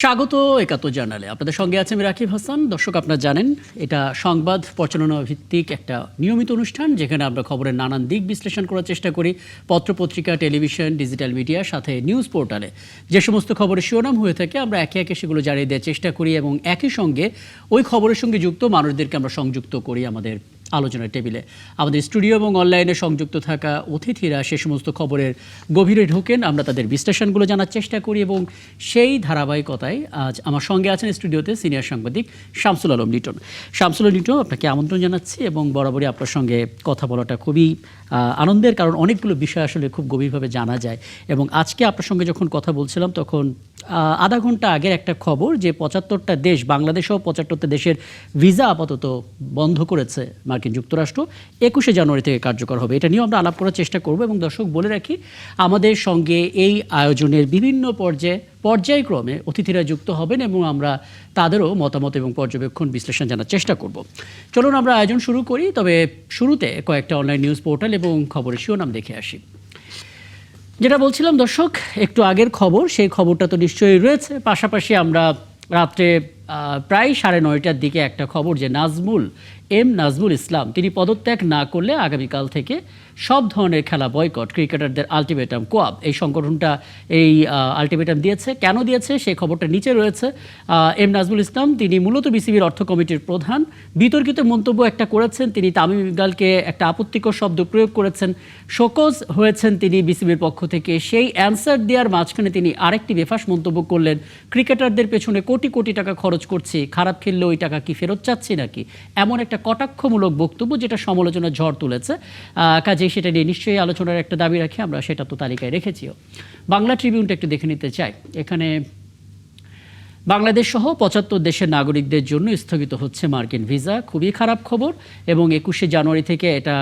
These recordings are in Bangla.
স্বাগত একাত্তর জার্নালে। আপনাদের সঙ্গে আছে আমি রাকিব হাসান। দর্শক, আপনারা জানেন এটা সংবাদ পরিচালনা ভিত্তিক একটা নিয়মিত অনুষ্ঠান, যেখানে আমরা খবরের নানান দিক বিশ্লেষণ করার চেষ্টা করি। পত্রপত্রিকা, টেলিভিশন, ডিজিটাল মিডিয়া, সাথে নিউজ পোর্টালে যে সমস্ত খবরের শিরোনাম হয়ে থাকে আমরা একে একে সেগুলো জানিয়ে দেওয়ার চেষ্টা করি, এবং একই সঙ্গে ওই খবরের সঙ্গে যুক্ত মানুষদেরকে আমরা সংযুক্ত করি আমাদের আলোচনার টেবিলে। আমাদের স্টুডিও এবং অনলাইনে সংযুক্ত থাকা অতিথিরা সে সমস্ত খবরের গভীরে ঢোকেন, আমরা তাদের বিশ্লেষণগুলো জানার চেষ্টা করি, এবং সেই ধারাবাহিকতায় আজ আমার সঙ্গে আছেন স্টুডিওতে সিনিয়র সাংবাদিক শামসুল আলম লিটন। শামসুল আলম লিটন, আপনাকে আমন্ত্রণ জানাচ্ছি, এবং বরাবরই আপনার সঙ্গে কথা বলাটা খুবই আনন্দের, কারণ অনেকগুলো বিষয় আসলে খুব গভীরভাবে জানা যায়। এবং আজকে আপনার সঙ্গে যখন কথা বলছিলাম তখন আধা ঘন্টা আগের একটা খবর যে ৭৫টা দেশ, বাংলাদেশও ৭৫টা দেশের ভিসা আপাতত বন্ধ করেছে মার্কিন যুক্তরাষ্ট্র। ২১শে জানুয়ারি থেকে কার্যকর হবে। এটা নিয়েও আমরা আলাপ করার চেষ্টা করব। এবং দর্শক, বলে রাখি আমাদের সঙ্গে এই আয়োজনের বিভিন্ন পর্যায়ক্রমে অতিথিরা যুক্ত হবেন, এবং আমরা তাদেরও মতামত এবং পর্যবেক্ষণ বিশ্লেষণ জানার চেষ্টা করব। চলুন আমরা আয়োজন শুরু করি। তবে শুরুতে কয়েকটা অনলাইন নিউজ পোর্টাল এবং খবরের শিরোনাম দেখে আসি। যেটা বলছিলাম দর্শক, একটু আগের খবর, সেই খবরটা তো নিশ্চয়ই রয়েছে। পাশাপাশি আমরা রাত্রে প্রায় ৯:৩০টার দিকে একটা খবর যে নাজমুল ইসলাম তিনি পদত্যাগ না করলে আগামীকাল থেকে সব ধরনের খেলা বয়কট, ক্রিকেটারদের আলটিমেটাম। কোয়াব এই সংগঠনটা এই আলটিমেটাম দিয়েছে। কেন দিয়েছে সেই খবরটা নিচে রয়েছে। নাজমুল ইসলাম তিনি মূলত বিসিবির অর্থ কমিটির প্রধান। বিতর্কিত মন্তব্য একটা করেছেন তিনি, তামিম ইকবালকে একটা আপত্তিকর শব্দ প্রয়োগ করেছেন, শোকজ হয়েছেন তিনি বিসিবির পক্ষ থেকে। সেই অ্যান্সার দেওয়ার মাঝখানে তিনি আরেকটি বেফাস মন্তব্য করলেন, ক্রিকেটারদের পেছনে কোটি কোটি টাকা খরচ করছি, খারাপ খেললে ওই টাকা কি ফেরত চাচ্ছি নাকি, এমন একটা কটাক্ষমূলক বক্তব্য যেটা সমালোচনার ঝড় তুলেছে। কাজেই সেটা নিয়ে নিশ্চয়ই আলোচনার একটা দাবি রাখি, আমরা সেটা তো তালিকায় রেখেছিও। বাংলা ট্রিবিউনটা একটু দেখে নিতে চাই। এখানে বাংলাদেশ সহ ৭৫ দেশের নাগরিকদের জন্য স্থগিত হচ্ছে মার্কিন ভিসা। খুবই খারাপ খবর, এবং ২১শে জানুয়ারি থেকে এটা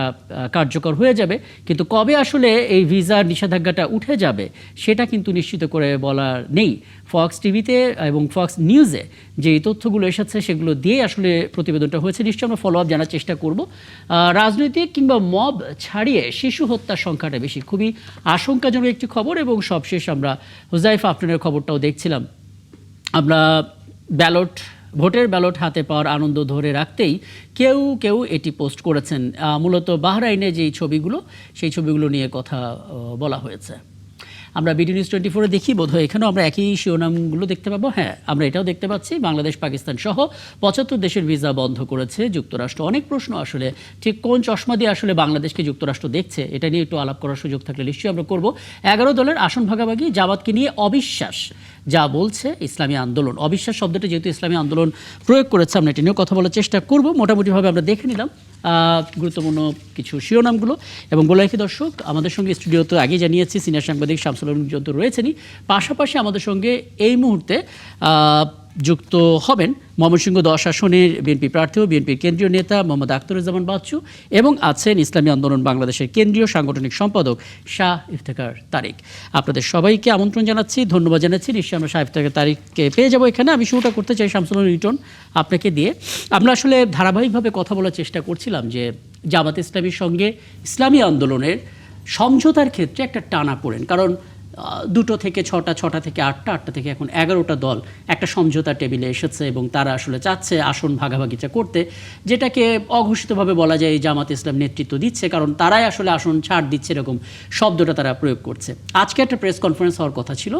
কার্যকর হয়ে যাবে। কিন্তু কবে আসলে এই ভিসার নিষেধাজ্ঞাটা উঠে যাবে সেটা কিন্তু নিশ্চিত করে বলা নেই। ফক্স টিভিতে এবং ফক্স নিউজে যে তথ্যগুলো এসেছে সেগুলো দিয়ে আসলে প্রতিবেদনটা হয়েছে। নিশ্চয়ই আমরা ফলো আপ জানার চেষ্টা করব। রাজনৈতিক কিংবা মব ছাড়িয়ে শিশু হত্যার সংখ্যাটা বেশি, খুবই আশঙ্কাজনক একটি খবর। এবং সবশেষ আমরা হুজাইফা আফরিনের খবরটাও দেখছিলাম। আমরা ভোটের ব্যালট হাতে পাওয়ার আনন্দ ধরে রাখতেই কেউ এটি পোস্ট করেছেন। মূলত বাহরাইনে যেই ছবিগুলো, সেই ছবিগুলো নিয়ে কথা বলা হয়েছে। আমরা বিডি নিউজ 24-এ দেখি, বোধহয় এখানেও আমরা একই শিরোনামগুলো দেখতে পাবো। হ্যাঁ, আমরা এটাও দেখতে পাচ্ছি, বাংলাদেশ পাকিস্তান সহ ৭৫ দেশের ভিসা বন্ধ করেছে যুক্তরাষ্ট্র। অনেক প্রশ্ন আসলে, ঠিক কোন চশমা দিয়ে আসলে বাংলাদেশকে যুক্তরাষ্ট্র দেখছে, এটা নিয়ে একটু আলাপ করার সুযোগ থাকলে নিশ্চয়ই আমরা করব। ১১ দলের আসন ভাগাভাগি, জামাতকে নিয়ে অবিশ্বাস যা বলছে ইসলামী আন্দোলন। অবিশ্বাস শব্দটা যেহেতু ইসলামী আন্দোলন প্রয়োগ করেছে, আমরা এটা নিয়েও কথা বলার চেষ্টা করব। মোটামুটিভাবে আমরা দেখে নিলাম গুরুত্বপূর্ণ কিছু শিরোনামগুলো। এবং বলে রাখি দর্শক, আমাদের সঙ্গে স্টুডিওতে আগে জানিয়েছি সিনিয়র সাংবাদিক শামসুল আলম লিটন রয়েছেনই। পাশাপাশি আমাদের সঙ্গে এই মুহূর্তে যুক্ত হবেন ময়মনসিংহ ১০ আসনের বিএনপি প্রার্থী ও বিএনপির কেন্দ্রীয় নেতা মোহাম্মদ আখতারুজ্জামান বাচ্চু, এবং আছেন ইসলামী আন্দোলন বাংলাদেশের কেন্দ্রীয় সাংগঠনিক সম্পাদক শাহ ইফতেখার তারিক। আপনাদের সবাইকে আমন্ত্রণ জানাচ্ছি, ধন্যবাদ জানাচ্ছি। নিশ্চয়ই আমরা শাহ ইফতেখার তারিককে পেয়ে যাবো এখানে। আমি শুরুটা করতে চাই শামসুল আলম লিটন আপনাকে দিয়ে। আমরা আসলে ধারাবাহিকভাবে কথা বলার চেষ্টা করছিলাম যে জামাত ইসলামীর সঙ্গে ইসলামী আন্দোলনের সমঝোতার ক্ষেত্রে একটা টানা পড়েন, কারণ ২টো থেকে ৬টা, ৬টা থেকে ৮টা, ৮টা থেকে এখন ১১টা দল একটা সমঝোতা টেবিলে এসেছে, এবং তারা আসলে চাচ্ছে আসন ভাগাভাগিটা করতে, যেটাকে অঘোষিতভাবে বলা যায় জামাত ইসলাম নেতৃত্ব দিচ্ছে, কারণ তারাই আসলে আসন ছাড় দিচ্ছে, এরকম শব্দটা তারা প্রয়োগ করছে। আজকে একটা প্রেস কনফারেন্স হওয়ার কথা ছিল,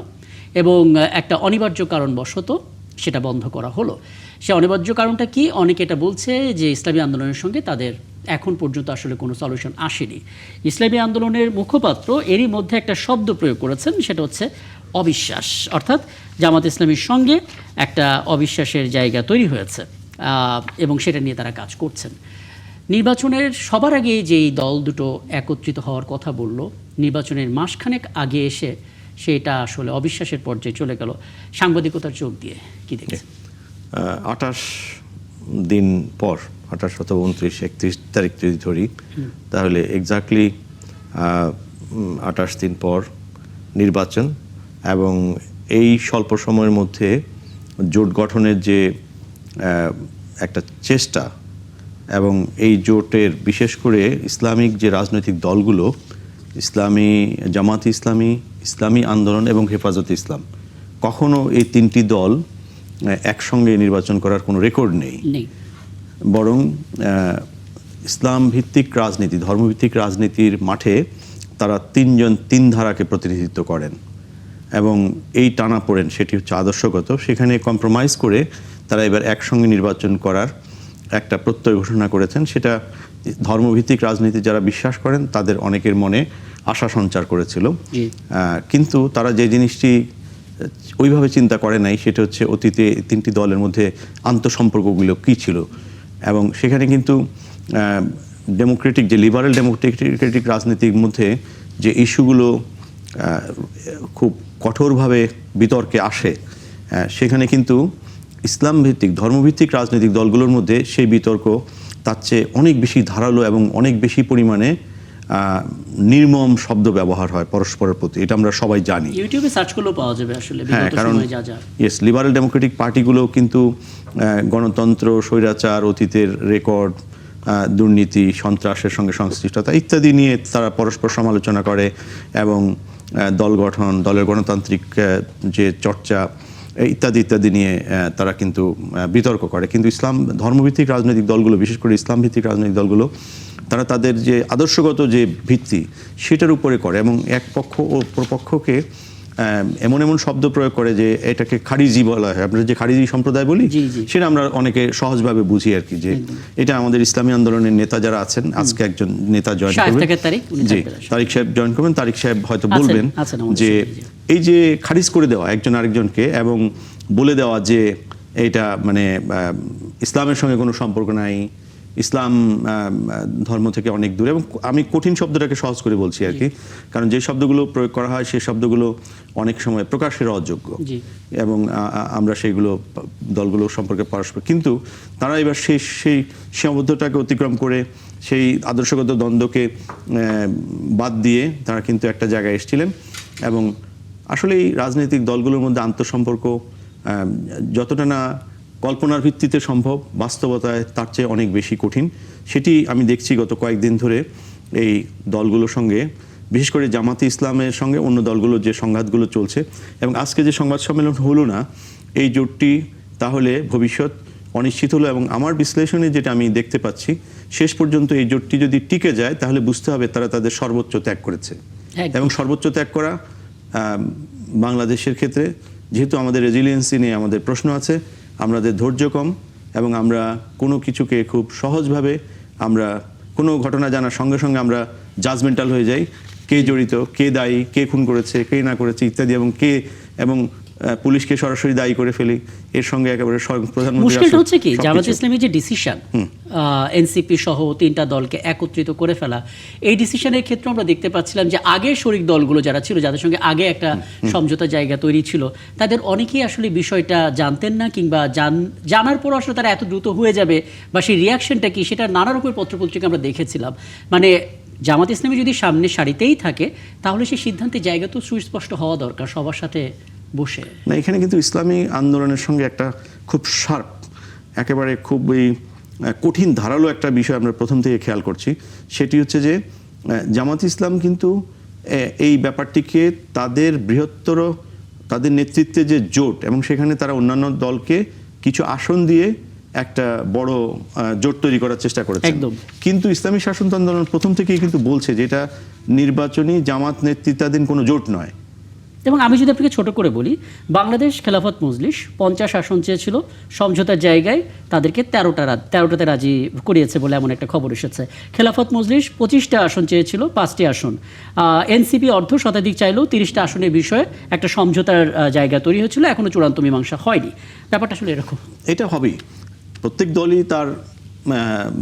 এবং একটা অনিবার্য কারণবশত সেটা বন্ধ করা হলো। সে অনিবার্য কারণটা কি? অনেকে এটা বলছে যে ইসলামী আন্দোলনের সঙ্গে তাদের এখন পর্যন্ত আসলে কোনো সলিউশন আসেনি। ইসলামী আন্দোলনের মুখপাত্র এরই মধ্যে একটা শব্দ প্রয়োগ করেছেন, সেটা হচ্ছে অবিশ্বাস। অর্থাৎ জামাত ইসলামীর সঙ্গে একটা অবিশ্বাসের জায়গা তৈরি হয়েছে, এবং সেটা নিয়ে তারা কাজ করছেন। নির্বাচনের সবার আগে যেই দল দুটো একত্রিত হওয়ার কথা বলল, নির্বাচনের মাসখানেক আগে এসে সেটা আসলে অবিশ্বাসের পর্যায়ে চলে গেল। সাংবাদিকতার চোখ দিয়ে কি দেখছেন? ২৮ দিন পর, ২৮ অথবা ২৯, ৩১ তারিখ যদি ধরি, তাহলে এক্স্যাক্টলি ২৮ দিন পর নির্বাচন, এবং এই স্বল্প সময়ের মধ্যে জোট গঠনের যে একটা চেষ্টা, এবং এই জোটের বিশেষ করে ইসলামিক যে রাজনৈতিক দলগুলো, জামাত ইসলামী, ইসলামী আন্দোলন এবং হেফাজতে ইসলাম, কখনো এই তিনটি দল একসঙ্গে নির্বাচন করার কোনো রেকর্ড নেই। বরং ইসলাম ভিত্তিক রাজনীতি, ধর্মভিত্তিক রাজনীতির মাঠে তারা তিন ধারাকে প্রতিনিধিত্ব করেন এবং এই টানাপোড়েন সেটি হচ্ছে আদর্শগত, সেখানে কম্প্রোমাইজ করে তারা এবার একসঙ্গে নির্বাচন করার একটা প্রত্যয় ঘোষণা করেছেন। সেটা ধর্মভিত্তিক রাজনীতি যারা বিশ্বাস করেন তাদের অনেকের মনে আশা সঞ্চার করেছিল। কিন্তু তারা যে জিনিসটি ওইভাবে চিন্তা করে নাই সেটা হচ্ছে অতীতে তিনটি দলের মধ্যে আন্তঃসম্পর্কগুলো কী ছিল, এবং সেখানে কিন্তু ডেমোক্রেটিক যে লিবারেল ডেমোক্রেটিক রাজনীতির মধ্যে যে ইস্যুগুলো খুব কঠোরভাবে বিতর্কে আসে, সেখানে কিন্তু ইসলাম ভিত্তিক ধর্মভিত্তিক রাজনৈতিক দলগুলোর মধ্যে সেই বিতর্ক তার চেয়ে অনেক বেশি ধারালো এবং অনেক বেশি পরিমাণে নির্মম শব্দ ব্যবহার হয় পরস্পরের প্রতি। এটা আমরা সবাই জানি, ইউটিউবে সার্চ করলেও পাওয়া যাবে আসলে। হ্যাঁ, কারণ লিবারেল ডেমোক্রেটিক পার্টিগুলো কিন্তু গণতন্ত্র, স্বৈরাচার, অতীতের রেকর্ড, দুর্নীতি, সন্ত্রাসের সঙ্গে সংশ্লিষ্টতা ইত্যাদি নিয়ে তারা পরস্পর সমালোচনা করে এবং দল গঠন, দলের গণতান্ত্রিক যে চর্চা ইত্যাদি ইত্যাদি নিয়ে তারা কিন্তু বিতর্ক করে। কিন্তু ইসলাম ধর্মভিত্তিক রাজনৈতিক দলগুলো, বিশেষ করে ইসলাম ভিত্তিক রাজনৈতিক দলগুলো, তারা তাদের যে আদর্শগত যে ভিত্তি সেটার উপরে করে এবং এক পক্ষ ও প্রপক্ষকে এমন এমন শব্দ প্রয়োগ করে যে এটাকে খারিজি বলা হয়। আমরা যে খারিজি সম্প্রদায় বলি সেটা আমরা অনেকে সহজভাবে বুঝি আর কি, যে এটা আমাদের ইসলামী আন্দোলনের নেতা যারা আছেন, আজকে একজন নেতা জয়েন করবেন, জি তারিক সাহেব জয়েন করবেন, তারিক সাহেব হয়তো বলবেন যে এই যে খারিজ করে দেওয়া একজন আরেকজনকে এবং বলে দেওয়া যে এটা মানে ইসলামের সঙ্গে কোনো সম্পর্ক নাই, ইসলাম ধর্ম থেকে অনেক দূরে, এবং আমি কঠিন শব্দটাকে সহজ করে বলছি আর কি, কারণ যে শব্দগুলো প্রয়োগ করা হয় সেই শব্দগুলো অনেক সময় প্রকাশের অযোগ্য এবং আমরা সেইগুলো দলগুলো সম্পর্কে পরস্পর, কিন্তু তারা এবার সেই সীমাবদ্ধতাকে অতিক্রম করে সেই আদর্শগত দ্বন্দ্বকে বাদ দিয়ে তারা কিন্তু একটা জায়গায় এসেছিলেন। এবং আসলে এই রাজনৈতিক দলগুলোর মধ্যে আন্তঃসম্পর্ক যতটা না কল্পনার ভিত্তিতে সম্ভব, বাস্তবতায় তার চেয়ে অনেক বেশি কঠিন। সেটি আমি দেখছি গত কয়েকদিন ধরে এই দলগুলোর সঙ্গে, বিশেষ করে জামাতে ইসলামের সঙ্গে অন্য দলগুলোর যে সংঘাতগুলো চলছে। এবং আজকে যে সংবাদ সম্মেলন হলো না, এই জোটটি তাহলে ভবিষ্যৎ অনিশ্চিত হলো। এবং আমার বিশ্লেষণে যেটা আমি দেখতে পাচ্ছি, শেষ পর্যন্ত এই জোটটি যদি টিকে যায় তাহলে বুঝতে হবে তারা তাদের সর্বোচ্চ ত্যাগ করেছে। এবং সর্বোচ্চ ত্যাগ করা বাংলাদেশের ক্ষেত্রে, যেহেতু আমাদের রেজিলিয়েন্সি নিয়ে আমাদের প্রশ্ন আছে, আমাদের ধৈর্য কম এবং আমরা কোনো কিছুকে খুব সহজভাবে, আমরা কোনো ঘটনা জানার সঙ্গে সঙ্গে আমরা জাজমেন্টাল হয়ে যাই, কে জড়িত, কে দায়ী, কে খুন করেছে, কে না করেছে ইত্যাদি, এবং পুলিশকে সরাসরি দায়ী করে ফেলি। এর সঙ্গে একেবারে প্রধানমন্ত্রী, মুশকিলটা হচ্ছে কি, জামাত ইসলামের যে ডিসিশন এনসিপি সহ তিনটা দলকে একত্রিত করে ফেলা, এই ডিসিশনের ক্ষেত্রে আমরা দেখতে পাচ্ছিলাম যে আগের শরিক দলগুলো যারা ছিল, যাদের সঙ্গে আগে একটা সমঝোতা জায়গা তৈরি ছিল, তাদের অনেকেই আসলে বিষয়টা জানতেন না, কিংবা জানার পর আসলে তারা এত দ্রুত হয়ে যাবে বা সেই রিয়াকশনটা কি, সেটা নানা রকমের পত্রপত্রিকা আমরা দেখেছিলাম। মানে জামাত ইসলামী যদি সামনে সারিতেই থাকে তাহলে সেই সিদ্ধান্তের জায়গা তো সুস্পষ্ট হওয়া দরকার সবার সাথে বসে। না, এখানে কিন্তু ইসলামী আন্দোলনের সঙ্গে একটা খুব শার্প, একেবারে খুবই কঠিন ধারালো একটা বিষয় আমরা প্রথম থেকে খেয়াল করছি। সেটি হচ্ছে যে জামাত ইসলাম কিন্তু এই ব্যাপারটিকে তাদের বৃহত্তর, তাদের নেতৃত্বে যে জোট, এবং সেখানে তারা অন্যান্য দলকে কিছু আসন দিয়ে একটা বড় জোট তৈরি করার চেষ্টা করেছে। কিন্তু ইসলামী শাসনতন্ত্র আন্দোলন প্রথম থেকেই কিন্তু বলছে যে এটা নির্বাচনী জামাত নেতৃত্বাধীন কোনো জোট নয়। এবং আমি যদি আপনাকে ছোট করে বলি, বাংলাদেশ খেলাফত মজলিস 50 আসন চেয়েছিল, সমঝোতার জায়গায় তাদেরকে 13টাতে রাজি করিয়েছে বলে এমন একটা খবর এসেছে। খেলাফত মজলিস 25টা আসন চেয়েছিল, 5টি আসন। এনসিপি অর্ধ শতাধিক চাইলেও 30টা আসনের বিষয়ে একটা সমঝোতার জায়গা তৈরি হয়েছিল, এখনো চূড়ান্ত মীমাংসা হয়নি। ব্যাপারটা আসলে এরকম, এটা হবেই, প্রত্যেক দলই তার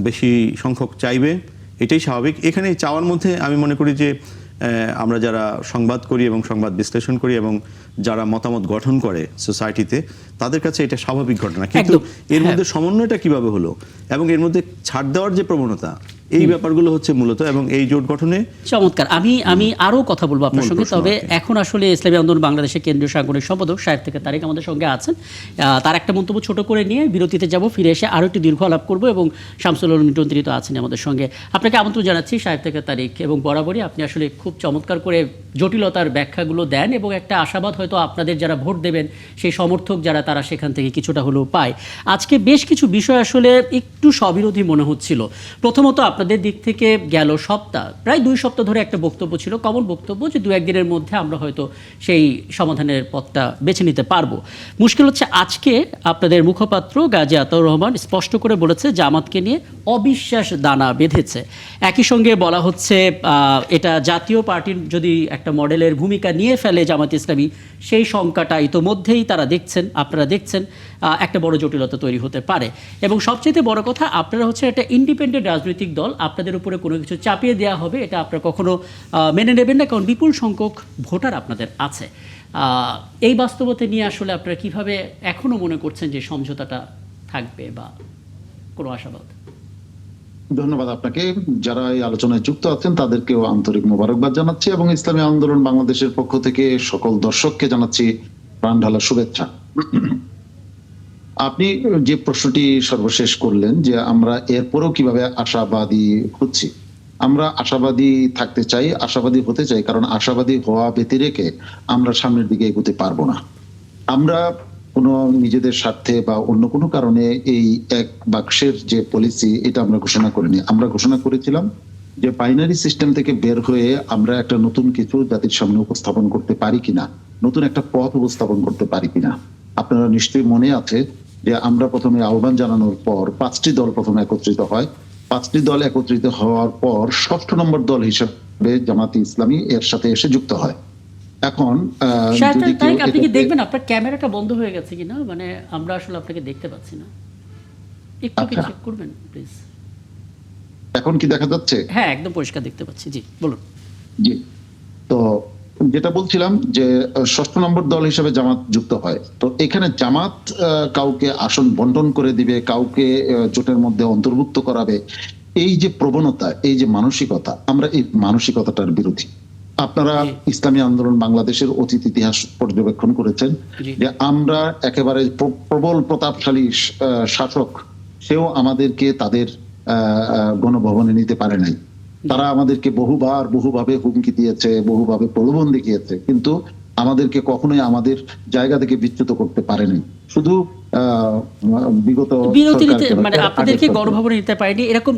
বেশি সংখ্যক চাইবে, এটাই স্বাভাবিক। এখানে চাওয়ার মধ্যে আমি মনে করি যে আমরা যারা সংবাদ করি এবং সংবাদ বিশ্লেষণ করি এবং যারা মতামত গঠন করে সোসাইটিতে, তাদের কাছে এটা স্বাভাবিক ঘটনা। কিন্তু এর মধ্যে সমন্বয়টা কিভাবে হলো এবং এর মধ্যে ছাড় দেওয়ার যে প্রবণতা, এই ব্যাপারগুলো হচ্ছে মূলত, এবং এই জোট গঠনে চমৎকার। আমি আরো কথা বলবো আপনার সঙ্গে, তবে এখন আসলে ইসলামী আন্দোলন বাংলাদেশের কেন্দ্রীয় সাংগঠনিক সম্পাদক সাহেব থেকে তারেক আমাদের সঙ্গে আছেন। তার একটা মন্তব্য ছোট করে নিয়ে বিরতিতে যাব, ফিরে এসে আরো একটু দীর্ঘ আলাপ করবো, এবং শামসুল আলম মিটন তিনি তো আছেন আমাদের সঙ্গে। আপনাকে আমন্ত্রণ জানাচ্ছি সাহেব থেকে তারেক, এবং বরাবরই আপনি আসলে খুব চমৎকার করে জটিলতার ব্যাখ্যাগুলো দেন, এবং একটা আশাবাদ হয়তো আপনাদের যারা ভোট দেবেন সেই সমর্থক যারা তারা সেখান থেকে কিছুটা হলেও পায়। আজকে বেশ কিছু বিষয় আসলে একটু স্ববিরোধী মনে হচ্ছিল। প্রথমত আপনাদের দিক থেকে গেল সপ্তাহ, প্রায় 2 সপ্তাহ ধরে একটা বক্তব্য ছিল, কমন বক্তব্য, যে 2-1 দিনের মধ্যে আমরা হয়তো সেই সমাধানের পথটা বেছে নিতে পারবো। মুশকিল হচ্ছে আজকে আপনাদের মুখপাত্র গাজী আতাউর রহমান স্পষ্ট করে বলেছে জামাতকে নিয়ে অবিশ্বাস দানা বেঁধেছে। একই সঙ্গে বলা হচ্ছে এটা জাতীয় পার্টির যদি একটা মডেলের ভূমিকা নিয়ে ফেলে জামাত ইসলামী, সেই শঙ্কাটা ইতোমধ্যেই তারা দেখছেন, আপনারা দেখছেন, একটা বড় জটিলতা তৈরি হতে পারে। এবং সবচেয়ে বড় কথা, আপনারা হচ্ছে একটা ইন্ডিপেন্ডেন্ট রাজনৈতিক দল, আপনাদের উপরে কোনো কিছু চাপিয়ে দেওয়া হবে এটা আপনারা কখনো মেনে নেবেন না, কারণ বিপুল সংখ্যক ভোটার আপনাদের আছে। এই বাস্তবতা নিয়ে আসলে আপনারা কিভাবে এখনো মনে করছেন যে সমঝোতাটা থাকবে বা কোনো আশাবাদ? ধন্যবাদ আপনাকে। যারা এই আলোচনায় যুক্ত আছেন তাদেরকেও আন্তরিক মোবারকবাদ জানাচ্ছি, এবং ইসলামী আন্দোলন বাংলাদেশের পক্ষ থেকে সকল দর্শককে জানাচ্ছি প্রাণ ঢালা শুভেচ্ছা। আপনি যে প্রশ্নটি সর্বশেষ করলেন যে আমরা এরপরেও কিভাবে আশাবাদী হচ্ছি, আমরা আশাবাদী থাকতে চাই, আশাবাদী হতে চাই, কারণ আশাবাদী হওয়া ব্যতিরেকে আমরা সামনের দিকে এগোতে পারবো না। আমরা কোনো নিজেদের স্বার্থে বা অন্য কোনো কারণে এই এক বাক্সের যে পলিসি এটা আমরা ঘোষণা করিনি। আমরা ঘোষণা করেছিলাম যে বাইনারি সিস্টেম থেকে বের হয়ে আমরা একটা নতুন কিছু জাতির সামনে উপস্থাপন করতে পারি কিনা, নতুন একটা পথ উপস্থাপন করতে পারি কিনা। আপনারা নিশ্চয়ই মনে আছে যে আমরা প্রথমে আহ্বান জানানোর পর 5টি দল প্রথমে একত্রিত হয়। 5টি দল একত্রিত হওয়ার পর 6ষ্ঠ নম্বর দল হিসেবে জামাতে ইসলামী এর সাথে এসে যুক্ত হয়। এখন আপনি কি দেখবেন আপনার ক্যামেরাটা বন্ধ হয়ে গেছে কিনা, মানে আমরা আসলে আপনাকে দেখতে পাচ্ছি না, একটু কি চেক করবেন প্লিজ? এখন কি দেখা যাচ্ছে? হ্যাঁ, একদম পরিষ্কার দেখতে পাচ্ছি। জি বলুন। জি, তো যেটা বলছিলাম যে 6ষ্ঠ নম্বর দল হিসেবে জামাত যুক্ত হয়। তো এখানে জামাত কাউকে আসন বন্টন করে দিবে, কাউকে জোটের মধ্যে অন্তর্ভুক্ত করাবে, এই যে প্রবণতা, এই যে মানসিকতা, আমরা এই মানসিকতাটার বিরোধী। আপনারা ইসলামী আন্দোলন বাংলাদেশের অতীত ইতিহাস পর্যবেক্ষণ করেছেন যে আমরা একেবারে প্রবল প্রতাপশালী শাসক, সেও আমাদেরকে তাদের গণভবনে নিতে পারে নাই। তারা আমাদেরকে বহুভাবে হুমকি দিয়েছে, বহুভাবে প্রলোভন দেখিয়েছে, কিন্তু আমাদেরকে কখনোই আমাদের জায়গা থেকে বিচ্যুত করতে পারেনি। শুধু বিগত বিরতিতে মানে আপনাদেরকে গণভবনে নিতে পারেনি, এরকম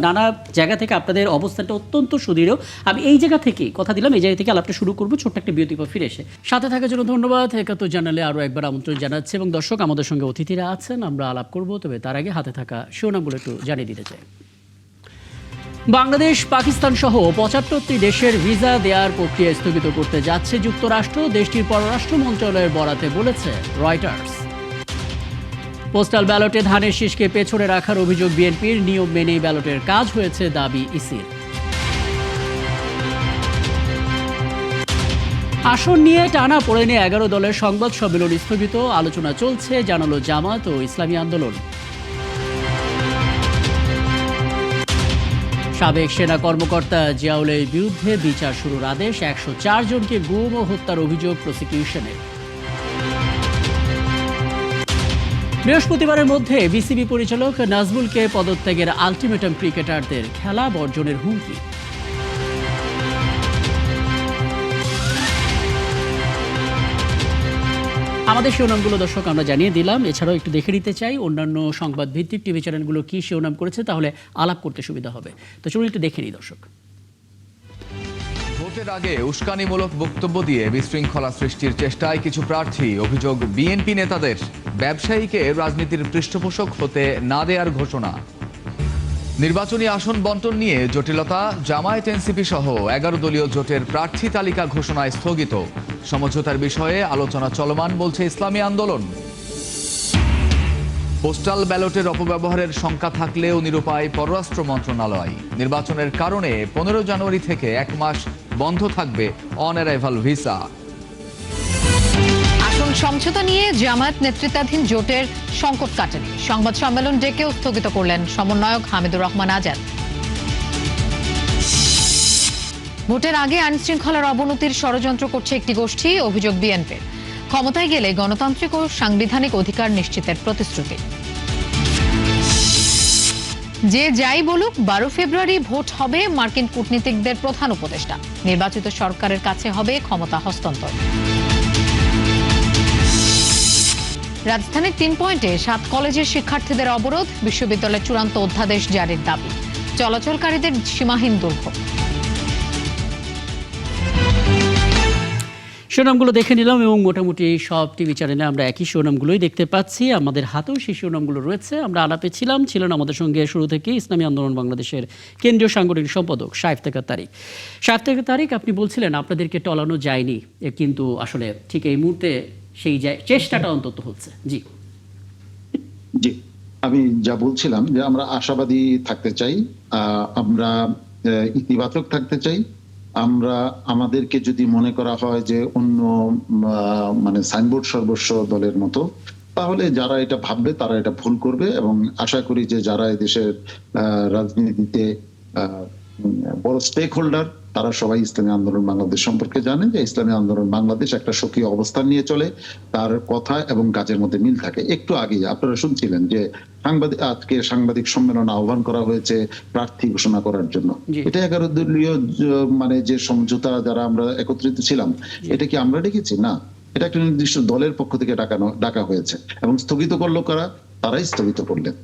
নানা জায়গা থেকে আপনাদের অবস্থানটা অত্যন্ত সুদৃঢ়। আমি এই জায়গা থেকে কথা দিলাম, এই জায়গা থেকে আলাপটা শুরু করবো, ছোট্ট একটা বিরতি পর ফিরে এসে। সাথে থাকার জন্য ধন্যবাদ। ৭১ জানালে আরও একবার আমন্ত্রণ জানাচ্ছি, এবং দর্শক আমাদের সঙ্গে অতিথিরা আছেন, আমরা আলাপ করবো, তবে তার আগে হাতে থাকা শিরোনামগুলো একটু জানিয়ে দিতে চাই। বাংলাদেশ, পাকিস্তান সহ ৭৫টি দেশের ভিসা দেওয়ার প্রক্রিয়া স্থগিত করতে যাচ্ছে যুক্তরাষ্ট্র, দেশটির পররাষ্ট্র মন্ত্রণালয়ের বরাতে বলেছে রয়টার্স। পোস্টাল ব্যালটে ধানের শীষকে পেছনে রাখার অভিযোগ বিএনপির, নিয়ম মেনেই ব্যালটের কাজ হয়েছে দাবি ইসির। আসন নিয়ে টানা পড়েনে 11 দলের সংবাদ সম্মেলন স্থগিত, আলোচনা চলছে জানালো জামাত ও ইসলামী আন্দোলন। সাবেক সেনা কর্মকর্তা জিয়াউলের বিরুদ্ধে বিচার শুরুর আদেশ, 104 জনকে গুম ও হত্যার অভিযোগ প্রসিকিউশনের। বৃহস্পতিবারের মধ্যে বিসিবি পরিচালক নাজমুলকে পদত্যাগের আলটিমেটাম ক্রিকেটারদের, খেলা বর্জনের হুমকি। আমাদের শিরোনামগুলো দর্শক আমরা জানিয়ে দিলাম, এছাড়াও একটু দেখে নিতে চাই অন্যান্য সংবাদ ভিত্তিক টিভি চ্যানেলগুলো কি শিরোনাম করেছে, তাহলে আলাপ করতে সুবিধা হবে। তো চলুন একটু দেখে নিই দর্শক। ভোটের আগে উস্কানিমূলক বক্তব্য দিয়ে বিশৃঙ্খলা সৃষ্টির চেষ্টায় কিছু প্রার্থী, অভিযোগ বিএনপি নেতাদের। ব্যবসায়ীকে রাজনীতির পৃষ্ঠপোষক হতে না দেওয়ার ঘোষণা। নির্বাচনী আসন বন্টন নিয়ে জটিলতা, জামায়াত এনসিপি সহ 11 দলীয় জোটের প্রার্থী তালিকা ঘোষণায় স্থগিত। সমঝোতার বিষয়ে আলোচনা চলমান বলছে ইসলামী আন্দোলন। পোস্টাল ব্যালটের অপব্যবহারের শঙ্কা থাকলেও নিরুপায় পররাষ্ট্র মন্ত্রণালয়। নির্বাচনের কারণে 15 জানুয়ারি থেকে 1 মাস বন্ধ থাকবে অন অ্যারাইভাল ভিসা। আসন সমঝোতা নিয়ে জামায়াত নেতৃত্বাধীন জোটের সংকট কাটেনি, সংবাদ সম্মেলন ডেকেও স্থগিত করলেন সমন্বয়ক হামিদুর রহমান আজাদ। ভোটের আগে আইন শৃঙ্খলার অবনতির ষড়যন্ত্র করছে একটি গোষ্ঠী, অভিযোগ বিএনপির। ক্ষমতায় গেলে গণতান্ত্রিক ও সাংবিধানিক অধিকার নিশ্চিতের প্রতিশ্রুতি। যে যাই বলুক, 12 ফেব্রুয়ারি ভোট হবে মার্কিন কূটনীতিকদের প্রধান উপদেষ্টা। নির্বাচিত সরকারের কাছে হবে ক্ষমতা হস্তান্তর। রাজধানীর 3 পয়েন্টে 7 কলেজের শিক্ষার্থীদের অবরোধ, বিশ্ববিদ্যালয়ের চূড়ান্ত অধ্যাদেশ জারির দাবি। চলাচলকারীদের সীমাহীন দুর্ভোগ। শিরোনামগুলো দেখে নিলাম এবং মোটামুটি সব টিভি চ্যানেলে আমরা একই শিরোনামগুলোই দেখতে পাচ্ছি। আমাদের হাতেও সেই শিরোনামগুলো রয়েছে। আমরা আলাপে ছিলেন আমাদের সঙ্গে শুরু থেকে ইসলামী আন্দোলন বাংলাদেশের কেন্দ্রীয় সাংগঠনিক সম্পাদক শায়েফতেখার তারিক। শায়েফতেখার তারিক, আপনি বলছিলেন আপনাদেরকে টলানো যায়নি, কিন্তু আসলে ঠিক এই মুহূর্তে সেই চেষ্টাটা অন্তত হচ্ছে। জি জি, আমি যা বলছিলাম যে আমরা আশাবাদী থাকতে চাই, আমরা ইতিবাচক থাকতে চাই। আমরা আমাদেরকে যদি মনে করা হয় যে অন্য মানে সাইনবোর্ড সর্বস্ব দলের মতো, তাহলে যারা এটা ভাববে তারা এটা ভুল করবে। এবং আশা করি যে যারা এদেশের রাজনীতিতে বড় স্টেক হোল্ডার, তারা সবাই ইসলামী আন্দোলন বাংলাদেশ সম্পর্কে জানে যে ইসলামী আন্দোলন বাংলাদেশ একটা সক্রিয় অবস্থান নিয়ে চলে, তার কথা এবং কাজের মধ্যে মিল থাকে। একটু আগে আপনারা শুনছিলেন যে আজকে সাংবাদিক সম্মেলন আহ্বান করা হয়েছে প্রার্থী ঘোষণা করার জন্য। এটা 11 দলীয় মানে যে সমঝোতা যারা আমরা একত্রিত ছিলাম, এটা কি আমরা ডেকেছি? না, এটা একটা নির্দিষ্ট দলের পক্ষ থেকে ডাকা হয়েছে এবং স্থগিত করলো কারা? তারাই স্থগিত করলেন।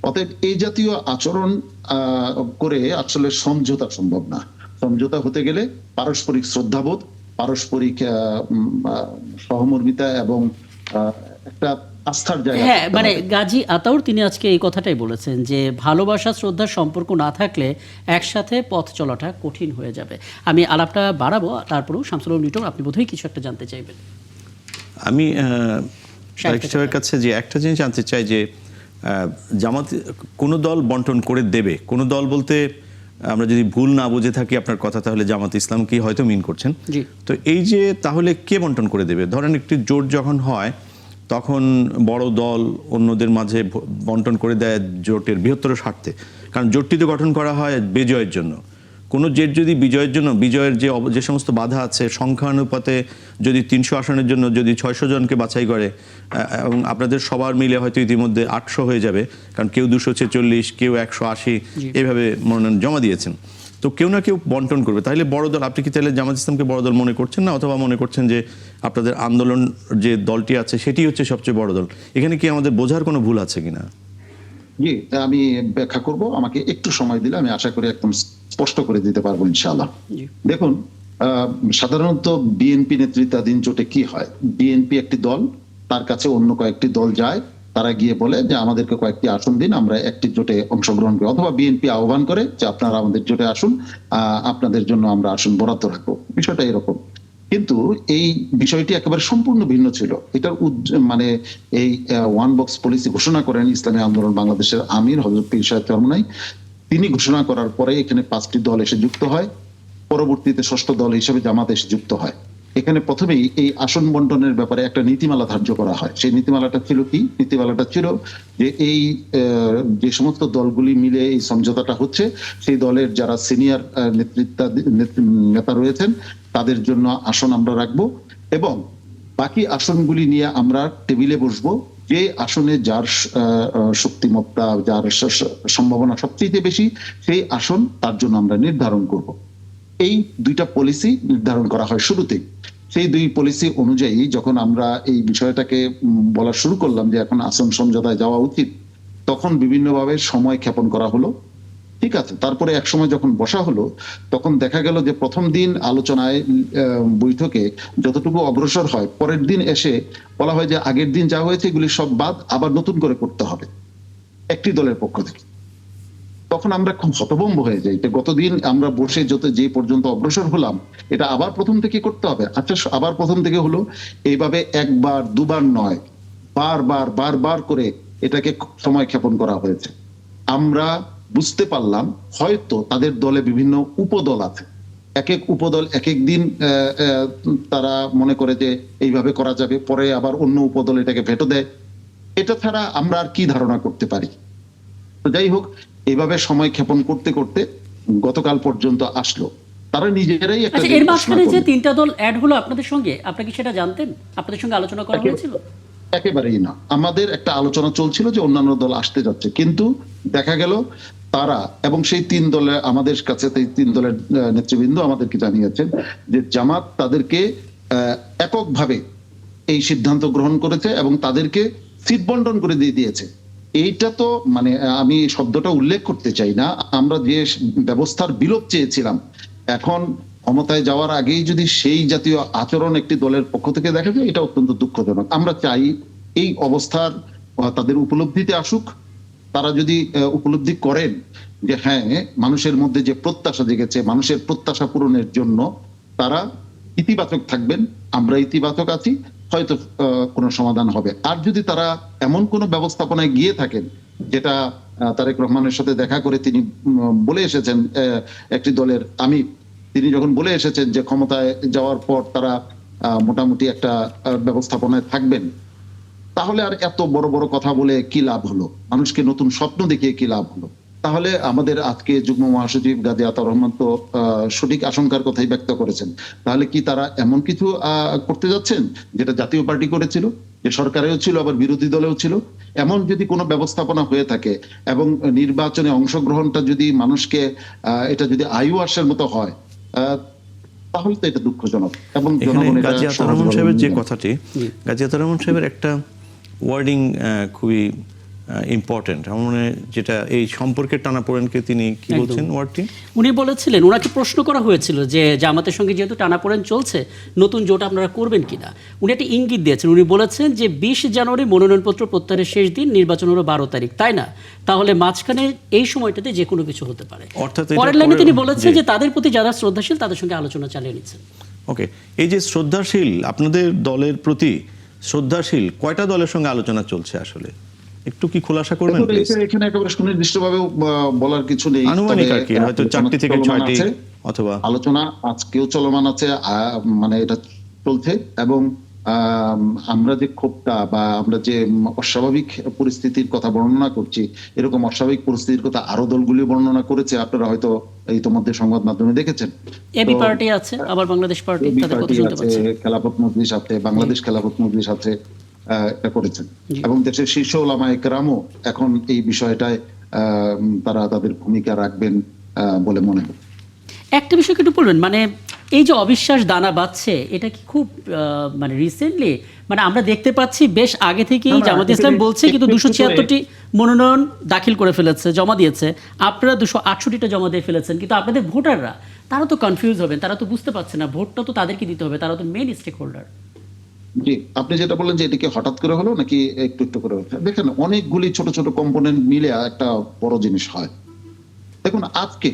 অতএব এই জাতীয় আচরণ করে আসলে সমঝোতা সম্ভব না। সমঝোতা হতে গেলে পারস্পরিক শ্রদ্ধাবোধ, পারস্পরিক সহমর্মিতা এবং একটা আস্থার জায়গা। হ্যাঁ, মানে গাজী আতাউর তিনি আজকে এই কথাটাই বলেছেন যে ভালোবাসা শ্রদ্ধার সম্পর্ক না থাকলে একসাথে পথ চলাটা কঠিন হয়ে যাবে। আমি আলাপটা বাড়াবো, তারপরেও শামসুল হক লিটন, আপনি বোধহয় কিছু একটা জানতে চাইবেন। আমি সাহেবের কাছে যে একটা জিনিস জানতে চাই যে জামাত কোনো দল বন্টন করে দেবে, কোনো দল বলতে আমরা যদি ভুল না বুঝে থাকি আপনার কথা, তাহলে জামাত ইসলামকে হয়তো মিন করছেন। তো এই যে তাহলে কে বন্টন করে দেবে? ধরেন একটি জোট যখন হয় তখন বড় দল অন্যদের মাঝে বন্টন করে দেয় জোটের বৃহত্তর স্বার্থে, কারণ জোটটি তো গঠন করা হয় বিজয়ের জন্য। কোনো জোট যদি বিজয়ের জন্য, বিজয়ের যে সমস্ত বাধা আছে, সংখ্যানুপাতে যদি 300 আসনের জন্য যদি 600 জনকে বাছাই করে এবং আপনাদের সবার মিলে হয়তো ইতিমধ্যে 800 হয়ে যাবে, কারণ কেউ 246, কেউ 180 এইভাবে মনোনয়ন জমা দিয়েছেন, তো কেউ না কেউ বন্টন করবে। তাহলে বড় দল, আপনি কি তাহলে জামাত ইসলামকে বড় দল মনে করছেন না, অথবা মনে করছেন যে আপনাদের আন্দোলন যে দলটি আছে সেটি হচ্ছে সবচেয়ে বড় দল? এখানে কি আমাদের বোঝার কোনো ভুল আছে কিনা? জি, আমি ব্যাখ্যা করব, আমাকে একটু সময় দিলে আমি আশা করি একদম স্পষ্ট করে দিতে পারবো ইনশাআল্লাহ। দেখুন, সাধারণত বিএনপি নেতৃত্বাধীন জোটে কি হয়, বিএনপি একটি দল, তার কাছে অন্য কয়েকটি দল যায়, তারা গিয়ে বলে যে আমাদেরকে কয়েকটি আসন দিন, আমরা একটি জোটে অংশগ্রহণ করি, অথবা বিএনপি আহ্বান করে যে আপনারা আমাদের জোটে আসুন, আপনাদের জন্য আমরা আসন বরাদ্দ রাখবো। বিষয়টা এরকম। কিন্তু এই বিষয়টি একেবারে সম্পূর্ণ ভিন্ন ছিল। এটার মানে এই ওয়ান বক্স পলিসি ঘোষণা করেন ইসলামী আন্দোলন বাংলাদেশের আমির হযরত পীর সাহেব চরমনাই। তিনি ঘোষণা করার পরে এখানে 5টি দল এসে যুক্ত হয়, পরবর্তীতে 6ষ্ঠ দল হিসেবে জামাত এসে যুক্ত হয়। এখানে প্রথমেই এই আসন বন্টনের ব্যাপারে একটা নীতিমালা ধার্য করা হয়। সেই নীতিমালাটা ছিল কি? নীতিমালাটা ছিল যে এই যে সমস্ত দলগুলি মিলে এই সমঝোতাটা হচ্ছে, সেই দলের যারা সিনিয়র নেতা রয়েছেন তাদের জন্য আসন আমরা রাখবো এবং বাকি আসনগুলি নিয়ে আমরা টেবিলে বসবো। যে আসনে যার শক্তিমত্তা, যার সম্ভাবনা সবচেয়ে বেশি, সেই আসন তার জন্য আমরা নির্ধারণ করব। এই 2টা পলিসি নির্ধারণ করা হয় শুরুতেই। সেই 2 পলিসি অনুযায়ী যখন আমরা এই বিষয়টাকে বলা শুরু করলাম যে এখন আসন সমঝোতায় যাওয়া উচিত, তখন বিভিন্নভাবে সময় ক্ষেপণ করা হলো। ঠিক আছে, তারপরে এক সময় যখন বসা হলো, তখন দেখা গেল যে প্রথম দিন আলোচনায় বৈঠকে যতটুকু অগ্রসর হয়, পরের দিন এসে বলা হয় যে আগের দিন যা হয়েছে এগুলি সব বাদ, আবার নতুন করে করতে হবে একটি দলের পক্ষ থেকে। তখন আমরা খুব হতভম্ব হয়ে যাই যে গতদিন আমরা বসে যে পর্যন্ত অগ্রসর হলাম, এটা আবার প্রথম থেকে করতে হবে। আচ্ছা, আবার প্রথম থেকে হলো। এইভাবে একবার দুবার নয়, বারবার করে এটাকে সময় ক্ষেপণ করা হয়েছে। আমরা বুঝতে পারলাম হয়তো তাদের দলে বিভিন্ন উপদল আছে, এক এক উপদল এক এক দিন তারা মনে করে যে এইভাবে করা যাবে, পরে আবার অন্য উপদল এটাকে ভেটো দেয়। এটা ছাড়া আমরা আর কি ধারণা করতে পারি? তো যাই হোক, এইভাবে সময় ক্ষেপণ করতে করতে গতকাল পর্যন্ত আসলো। তারা নিজেরাই একটা আচ্ছা, দিন এর ঘোষণা মাঝখানে যে করলেন। 3টা দল অ্যাড হলো আপনাদের সঙ্গে, আপনি কি সেটা জানতেন? আপনাদের সঙ্গে আলোচনা করা হয়েছিল? একেবারেই না, আমাদের একটা আলোচনা চলছিল যে অন্যান্য দল আসতে যাচ্ছে, কিন্তু দেখা গেল তারা এবং সেই 3 দলের আমাদের কাছে 3 দলের নেতৃবৃন্দ আমাদেরকে জানিয়েছেন যে জামাত তাদেরকে এককভাবে এই সিদ্ধান্ত গ্রহণ করেছে এবং তাদেরকে সিট বন্টন করে দিয়ে দিয়েছে। এইটা তো মানে আমি শব্দটা উল্লেখ করতে চাই না, আমরা যে ব্যবস্থার বিলোপ চেয়েছিলাম, এখন ক্ষমতায় যাওয়ার আগেই যদি সেই জাতীয় আচরণ একটি দলের পক্ষ থেকে দেখা যায়, এটা অত্যন্ত দুঃখজনক। আমরা চাই এই অবস্থার তাদের উপলব্ধিতে আসুক, তারা যদি উপলব্ধি করেন যে হ্যাঁ, মানুষের মধ্যে যে প্রত্যাশা জেগেছে, মানুষের প্রত্যাশা পূরণের জন্য তারা ইতিবাচক থাকবেন, আমরা ইতিবাচক আছি, হয়তো কোনো সমাধান হবে। আর যদি তারা এমন কোনো ব্যবস্থাপনায় গিয়ে থাকেন যেটা তারেক রহমানের সাথে দেখা করে তিনি বলে এসেছেন, একটি দলের আমির তিনি যখন বলে এসেছেন যে ক্ষমতায় যাওয়ার পর তারা মোটামুটি একটা ব্যবস্থাপনায় থাকবেন, তাহলে আর এত বড় বড় কথা বলে কি লাভ হলো? মানুষকে নতুন স্বপ্ন দেখিয়ে কি লাভ হলো? তাহলে আমাদের আজকে যুগ্ম মহাসচিব গাজী আতাউর রহমান তো সঠিক আশঙ্কার কথাই ব্যক্ত করেছেন। তাহলে কি তারা এমন কিছু করতে যাচ্ছেন যেটা জাতীয় পার্টি করেছিল, যে সরকারেও ছিল আবার বিরোধী দলেও ছিল? এমন যদি কোনো ব্যবস্থাপনা হয়ে থাকে এবং নির্বাচনে অংশগ্রহণটা যদি মানুষকে এটা যদি আইওয়াশের মতো হয়, তাহলে তো এটা দুঃখজনক। এবং এখানে জনগণ এটা গাজী আতাউর রহমান সাহেবের যে কথাটি, গাজী আতাউর রহমান সাহেবের একটা ওয়ার্ডিং খুবই ইম্পর্টেন্ট, আমার মনে হয়, যেটা এই সম্পর্কের টানাপোড়েনকে তিনি কি বলছেন ওয়ার্ডটি? উনি বলেছিলেন, ওনাকে প্রশ্ন করা হয়েছিল যে জামাতের সঙ্গে যেহেতু টানাপোড়েন চলছে, নতুন জোট আপনারা করবেন কিনা। উনি একটা ইঙ্গিত দিয়েছেন, উনি বলেছেন যে 20 জানুয়ারি মনোনয়নপত্র প্রত্যাহারের শেষ দিন, নির্বাচন হলো 12 তারিখ, তাই না? তাহলে মাঝখানে এই সময়টাতে যে কোনো কিছু হতে পারে। অর্থাৎ এটা পরের লাইনে পরে- তিনি বলেছেন জি। যে তাদের প্রতি যারা শ্রদ্ধাশীল তাদের সঙ্গে আলোচনা চালিয়ে নিচ্ছেন। ওকে, এই যে শ্রদ্ধাশীল, আপনাদের দলের প্রতি শ্রদ্ধাশীল কয়টা দলের সঙ্গে আলোচনা চলছে আসলে, একটু কি খোলাসা করবেন দেখুন, প্লিজ? এখানে একেবারে সুনির্দিষ্টভাবে বলার কিছু নেই, আনুমানিক তবে আর কি, হয়তো 4টি থেকে চলমান 6টি আছে, অথবা আলোচনা আজকেও চলমান আছে, মানে এটা চলছে। এবং আমরা যে ক্ষোভটা বা আমরা যে অস্বাভাবিক পরিস্থিতির কথা বর্ণনা করছি, এরকম অস্বাভাবিক পরিস্থিতির কথা আরো দলগুলি বর্ণনা করেছে, আপনারা হয়তো ইতোমধ্যে সংবাদ মাধ্যমে দেখেছেন। এবি তো পার্টি আছে, আবার বাংলাদেশ পার্টি, এবি তাদের কথা পার্টি শুনতে আছে, পাচ্ছেন। খেলাফত মজলিস আছে, বাংলাদেশ খেলাফত মজলিস আছে, এটা করেছেন। জি। এবং দেশের শীর্ষ ওলামায়ে কেরামও এখন এই বিষয়টায় তারা তাদের ভূমিকা রাখবেন বলে মনে হয়। একটা বিষয় একটু বলবেন, মানে এই যে অবিশ্বাস দানা বাঁধছে, এটা কি খুব মানে রিসেন্টলি, মানে আমরা দেখতে পাচ্ছি বেশ আগে থেকেই না, না, জামাত ইসলাম আসলে বলছে, কিন্তু একটু 276টি মনোনয়ন দাখিল করে ফেলেছে, জমা দিয়েছে, আপনারা 268টা জমা দিয়ে ফেলেছেন, কিন্তু আপনাদের ভোটাররা তারা তো কনফিউজ হবেন, তারা তো বুঝতে পারছে না, ভোটটা তো তাদেরকে দিতে হবে, তারা তো মেইন স্টেক হোল্ডার। জি, আপনি যেটা বললেন যে এটাকে হঠাৎ করে হলো নাকি একটু একটু করে হচ্ছে, দেখেন অনেকগুলি ছোট ছোট কম্পোনেন্ট মিলে একটা বড় জিনিস হয়। দেখুন, আজকে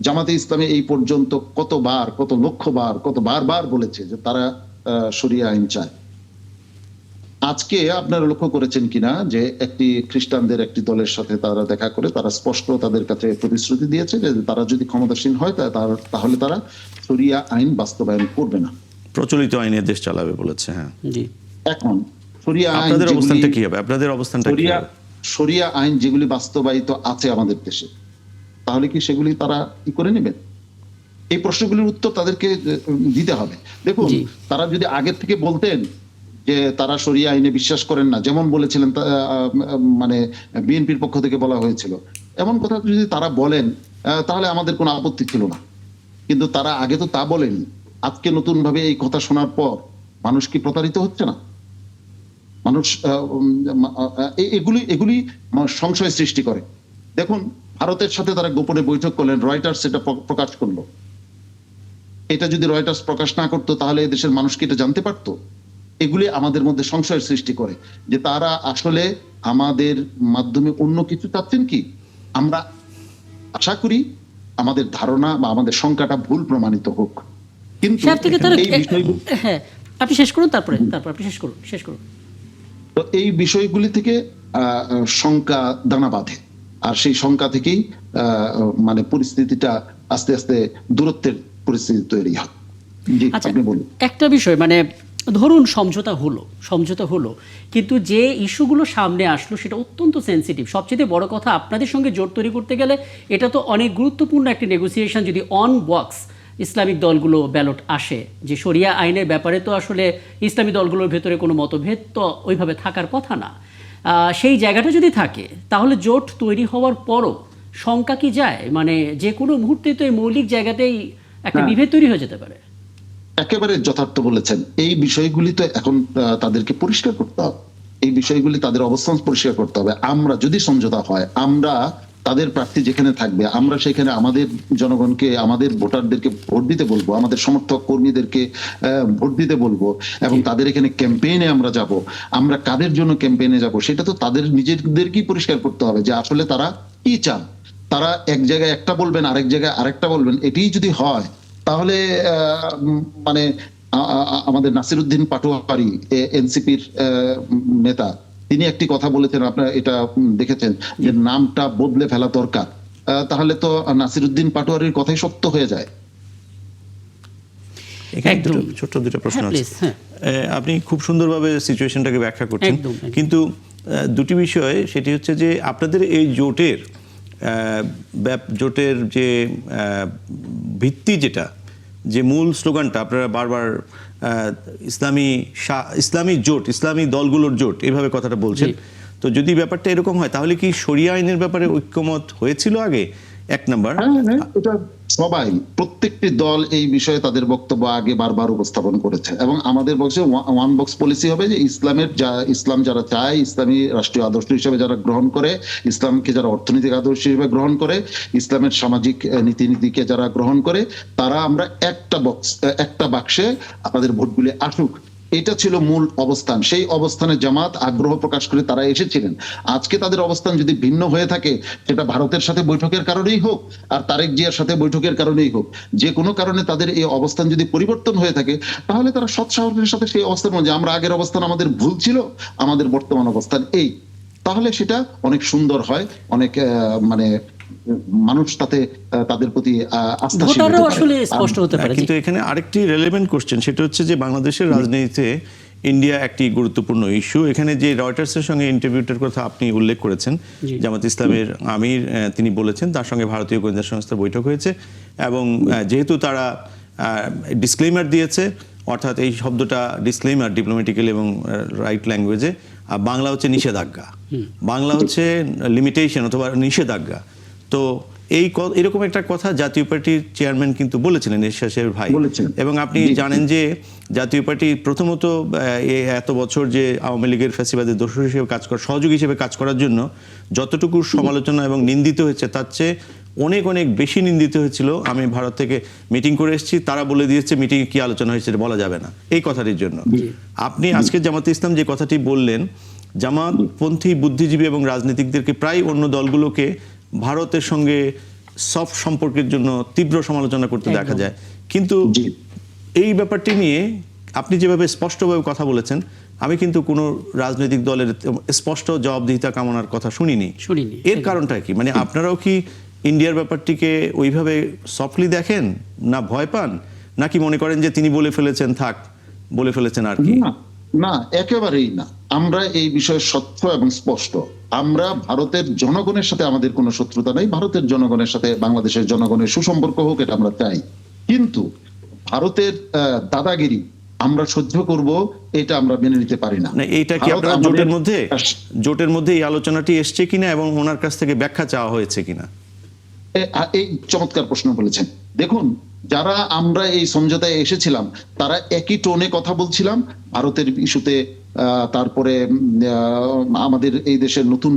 জামাতে ইসলামে এই পর্যন্ত কতবার, কত লক্ষবার, কত বারবার বলেছে যে তারা শরিয়া আইন চায়। আজকে আপনারা লক্ষ্য করেছেন কিনা যে একটি খ্রিস্টানদের একটি দলের সাথে তারা দেখা করে তারা স্পষ্ট তাদের কাছে প্রতিশ্রুতি দিয়েছে যে তারা যদি ক্ষমতাসীন হয় তাহলে তারা শরিয়া আইন বাস্তবায়ন করবে না, প্রচলিত আইনে দেশ চালাবে বলেছে। হ্যাঁ, জি। এখন শরিয়া আইন আপনাদের অবস্থানটা যেগুলি- কি হবে? আপনাদের অবস্থানটা কি হবে? শরিয়া আইন যেগুলি বাস্তবায়িত আছে আমাদের দেশে, তাহলে কি সেগুলি তারা কি করে নেবেন? এই প্রশ্নগুলির উত্তর তাদেরকে দিতে হবে। দেখুন, জি। তারা যদি আগে থেকে বলতেন যে তারা শরিয়া আইনে বিশ্বাস করেন না, যেমন বলেছিলেন, মানে বিএনপির পক্ষ থেকে বলা হয়েছিল, এমন কথা যদি তারা বলেন তাহলে আমাদের কোনো আপত্তি ছিল না। কিন্তু তারা আগে তো তা বলেনি। আজকে নতুন ভাবে এই কথা শোনার পর মানুষ কি প্রতারিত হচ্ছে না? মানুষ এগুলি সংশয় সৃষ্টি করে। দেখুন, ভারতের সাথে তারা গোপনে বৈঠক করলেন, রয়টার্স এটা প্রকাশ করলো। এটা যদি রয়টার্স প্রকাশ না করতো তাহলে এদেশের মানুষ কি এটা জানতে পারতো? এগুলি আমাদের মধ্যে সংশয়ের সৃষ্টি করে যে তারা আসলে আমাদের মাধ্যমে অন্য কিছু চাচ্ছেন কি। আমরা আশা করি আমাদের ধারণা বা আমাদের শঙ্কাটা ভুল প্রমাণিত হোক, কিন্তু সব থেকে তারা এই বিষয়গুলো, হ্যাঁ, আপনি শেষ করুন, তারপরে আপনি শেষ করুন। তো এই বিষয়গুলি থেকে শঙ্কা দানা বাঁধে, আর সেই শঙ্কা থেকেই মানে পরিস্থিতিটা আস্তে আস্তে দূরত্বের পরিস্থিতি তৈরি হয়। জি, আচ্ছা, আপনি বলুন। একটা বিষয়, মানে ধরুন সমঝোতা হলো, কিন্তু যে ইস্যুগুলো সামনে আসলো সেটা অত্যন্ত সেনসিটিভ। সবচেয়ে বড় কথা, আপনাদের সঙ্গে জোট তৈরি করতে গেলে এটা তো অনেক গুরুত্বপূর্ণ একটি নেগোসিয়েশন। যদি অন বক্স ইসলামিক দলগুলো ব্যালট আসে, যে শরিয়া আইনের ব্যাপারে তো আসলে ইসলামী দলগুলোর ভেতরে কোনো মতভেদ তো ওইভাবে থাকার কথা না। সেই জায়গাটা যদি থাকে তাহলে জোট তৈরি হওয়ার পরও শঙ্কা কি যায়? মানে যে কোনো মুহূর্তে তো এই মৌলিক জায়গাতেই একটা বিভেদ তৈরি হয়ে যেতে পারে। একেবারে যথার্থ বলেছেন। এই বিষয়গুলি তো এখন তাদেরকে পরিষ্কার করতে হবে, এই বিষয়গুলি তাদের অবস্থান পরিষ্কার করতে হবে। আমরা যদি সমঝোতা হয়, আমরা তাদের প্রার্থী যেখানে থাকবে আমরা সেখানে আমাদের জনগণকে, আমাদের ভোটারদেরকে ভোট দিতে বলবো, আমাদের সমর্থক কর্মীদেরকে ভোট দিতে বলবো, এবং তাদের এখানে ক্যাম্পেইনে আমরা যাব। আমরা কাদের জন্য ক্যাম্পেইনে যাব সেটা তো তাদের নিজেদেরকেই পরিষ্কার করতে হবে, যে আসলে তারা কি চান। তারা এক জায়গায় একটা বলবেন, আরেক জায়গায় আরেকটা বলবেন। এটাই যদি হয় তাহলে মানে আমাদের নাসিরউদ্দিন পাটোয়ারি, এনসিপির নেতা, তিনি একটি কথা বলেছেন, আপনারা এটা দেখেছেন, যে নামটা বদলে ফেলা দরকার। তাহলে তো নাসিরউদ্দিন পাটোয়ারির কথাই সত্য হয়ে যায়। এখানে ছোট্ট দুটো প্রশ্ন আছে। আপনি খুব সুন্দরভাবে সিচুয়েশনটাকে ব্যাখ্যা করছেন, কিন্তু দুটি বিষয়, সেটি হচ্ছে যে আপনাদের এই জোটের যে ভিত্তি, যেটা যে মূল স্লোগানটা আপনারা বারবার ইসলামী জোট, ইসলামী দলগুলোর জোট, এইভাবে কথাটা বলছেন। তো যদি ব্যাপারটা এরকম হয় তাহলে কি শরিয়া আইনের ব্যাপারে ঐক্যমত হয়েছিল আগে? এক নাম্বার। এটা সবাই, প্রত্যেকটি দল এই বিষয়ে তাদের বক্তব্য আগে বারবার উপস্থাপন করেছে, এবং আমাদের বক্সে ওয়ান বক্স পলিসি হবে যে ইসলাম যারা চায়, ইসলামী রাষ্ট্রীয় আদর্শ হিসেবে যারা গ্রহণ করে, ইসলামকে যারা অর্থনৈতিক আদর্শ হিসেবে গ্রহণ করে, ইসলামের সামাজিক নীতিকে যারা গ্রহণ করে, তারা আমরা একটা বাক্সে আমাদের ভোটগুলি আসুক। এটা ছিল মূল অবস্থান। সেই অবস্থানে জামাত আগ্রহ প্রকাশ করে তারা এসেছিলেন। আজকে তাদের অবস্থান যদি ভিন্ন হয়ে থাকে, সেটা ভারতের সাথে বৈঠকের কারণেই হোক আর তারেক জিয়ার সাথে বৈঠকের কারণেই হোক, যে কোনো কারণে তাদের এই অবস্থান যদি পরিবর্তন হয়ে থাকে, তাহলে তারা সৎসাহসের সাথে সেই অবস্থান, যে আমরা আগের অবস্থান আমাদের ভুল ছিল, আমাদের বর্তমান অবস্থান এই, তাহলে সেটা অনেক সুন্দর হয়, অনেক মানে মানুষ তাতে তাদের প্রতি আস্থাশীল হতে পারে। কিন্তু এখানে আরেকটি রেলেভেন্ট কোশ্চেন, সেটা হচ্ছে যে বাংলাদেশের রাজনীতিতে ইন্ডিয়া একটি গুরুত্বপূর্ণ ইস্যু। এখানে যে রয়টার্সের সঙ্গে ইন্টারভিউটার কথা আপনি উল্লেখ করেছেন, জামাত ইসলামের আমির তিনি বলেছেন তার সঙ্গে ভারতীয় গোয়েন্দা সংস্থার বৈঠক হয়েছে, এবং যেহেতু তারা ডিসক্লেইমার দিয়েছে, অর্থাৎ এই শব্দটা ডিসক্লেইমার ডিপ্লোম্যাটিক্যাল এবং রাইট ল্যাঙ্গুয়েজে, বাংলা হচ্ছে নিষেধাজ্ঞা, বাংলা হচ্ছে লিমিটেশন অথবা নিষেধাজ্ঞা। তো এরকম একটা কথা জাতীয় পার্টির চেয়ারম্যান কিন্তু বলেছিলেন, এরশাদের ভাই। এবং আপনি জানেন যে জাতীয় পার্টি প্রথমত এত বছর যে আওয়ামী লীগের ফ্যাসিবাদের দোষর হিসেবে কাজ করা, সহযোগী হিসেবে কাজ করার জন্য যতটুকু সমালোচনা এবং নিন্দিত হয়েছে, তার চেয়ে অনেক অনেক বেশি নিন্দিত হয়েছিল। আমি ভারত থেকে মিটিং করে এসেছি, তারা বলে দিয়েছে মিটিংয়ে কি আলোচনা হয়েছে বলা যাবে না, এই কথাটির জন্য। আপনি আজকে জামাতে ইসলাম যে কথাটি বললেন, জামাতপন্থী বুদ্ধিজীবী এবং রাজনীতিকদেরকে, প্রায় অন্য দলগুলোকে ভারতের সঙ্গে সফট সম্পর্কের জন্য তীব্র সমালোচনা করতে দেখা যায়। কিন্তু এই ব্যাপারটি নিয়ে আপনি যেভাবে স্পষ্টভাবে কথা বলেছেন, আমি কিন্তু কোনো রাজনৈতিক দলের স্পষ্ট জবাবদিহিতা কামনার কথা শুনিনি। এর কারণটা কি? মানে আপনারাও কি ইন্ডিয়ার ব্যাপারটিকে ওইভাবে সফটলি দেখেন, না ভয় পান, নাকি মনে করেন যে তিনি বলে ফেলেছেন, থাক বলে ফেলেছেন আর কি? না, একেবারেই না। আমরা এই বিষয়ে স্বচ্ছ এবং স্পষ্ট। আমরা ভারতের জনগণের সাথে আমাদের কোনো শত্রুতা নেই। ভারতের জনগণের সাথে বাংলাদেশের জনগণের সুসম্পর্ক হোক, এটা আমরা চাই। কিন্তু ভারতের দাদাগিরি আমরা সহ্য করব, এটা আমরা মেনে নিতে পারি না। এইটা কি আপনারা জোটের মধ্যে এই আলোচনাটি এসছে কিনা এবং ওনার কাছ থেকে ব্যাখ্যা চাওয়া হয়েছে কিনা? এই চমৎকার প্রশ্ন বলেছেন। দেখুন, যারা আমরা এই সমঝোতায় এসেছিলাম তারা একই টোনে কথা বলছিলাম ভারতের ইস্যুতে। তারপরে আমাদের এই দেশের নতুন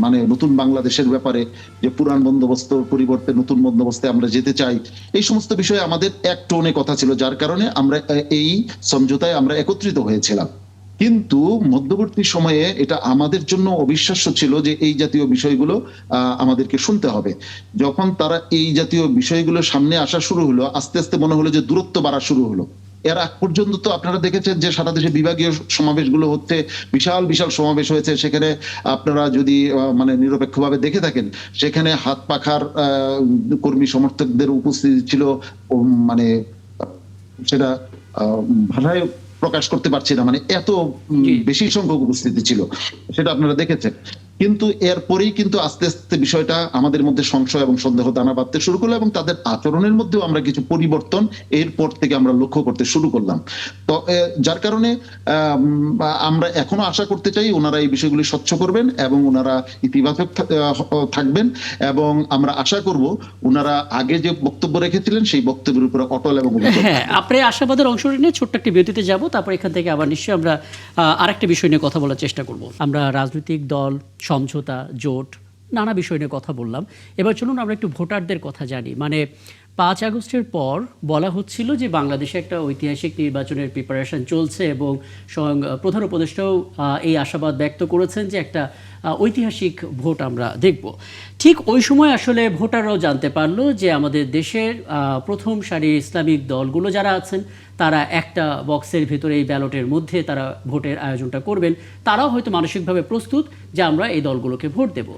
মানে নতুন বাংলাদেশের ব্যাপারে, যে পুরান বন্দোবস্ত পরিবর্তে নতুন বন্দোবস্তে আমরা যেতে চাই, এই সমস্ত বিষয়ে আমাদের এক টোনে কথা ছিল, যার কারণে আমরা এই সমঝোতায় আমরা একত্রিত হয়েছিলাম। কিন্তু মধ্যবর্তী সময়ে এটা আমাদের জন্য অবিশ্বাস্য ছিল যে এই জাতীয় বিষয়গুলো আমাদেরকে শুনতে হবে। যখন তারা এই জাতীয় বিষয়গুলো সামনে আসা শুরু হলো, আস্তে আস্তে মনে হলো যে দূরত্ব বাড়া শুরু হলো। এর আগ পর্যন্ত তো আপনারা দেখেছেন যে সারা দেশে বিভাগীয় সমাবেশগুলো হচ্ছে, বিশাল বিশাল সমাবেশ হয়েছে। সেখানে আপনারা যদি মানে নিরপেক্ষভাবে দেখে থাকেন, সেখানে হাত পাখার কর্মী সমর্থকদের উপস্থিতি ছিল, মানে সেটা ভাষায় প্রকাশ করতে পারছি না, মানে এত জি। বেশি সংখ্যক উপস্থিতি ছিল, সেটা আপনারা দেখেছেন। কিন্তু এরপরেই কিন্তু আস্তে আস্তে বিষয়টা আমাদের মধ্যে সংশয় এবং সন্দেহ দানা বাঁধতে শুরু করলো, এবং তাদের আচরণের মধ্যেও আমরা কিছু পরিবর্তন এরপর থেকে আমরা লক্ষ্য করতে শুরু করলাম। তো যার কারণে আমরা এখনো আশা করতে চাই ওনারা এই বিষয়গুলি স্বচ্ছ করবেন এবং ওনারা ইতিবাচক থাকবেন, এবং আমরা আশা করব ওনারা আগে যে বক্তব্য রেখেছিলেন সেই বক্তব্যের উপরে অটল এবং অবিচল হ্যাঁ, থাকবেন। আপনি আশাবাদের অংশ নিয়ে ছোট্ট একটি বিরতিতে যাব, তারপর এখান থেকে আবার নিশ্চয়ই আমরা আরেকটা বিষয় নিয়ে কথা বলার চেষ্টা করব। আমরা রাজনৈতিক দল, সমঝোতা, জোট, নানা বিষয় নিয়ে কথা বললাম। এবার চলুন আমরা একটু ভোটারদের কথা জানি। মানে 5 আগস্টের পর বলা হচ্ছিল যে বাংলাদেশে একটা ঐতিহাসিক নির্বাচনের প্রিপারেশন চলছে, এবং স্বয়ং প্রধান উপদেষ্টাও এই আশাবাদ ব্যক্ত করেছেন যে একটা ঐতিহাসিক ভোট আমরা দেখব। ঠিক ওই সময় আসলে ভোটাররাও জানতে পারলো যে আমাদের দেশের প্রথম সারির ইসলামিক দলগুলো যারা আছেন তারা একটা বক্সের ভিতরে এই ব্যালটের মধ্যে তারা ভোটের আয়োজনটা করবেন। তারাও হয়তো মানসিকভাবে প্রস্তুত যে আমরা এই দলগুলোকে ভোট দেব।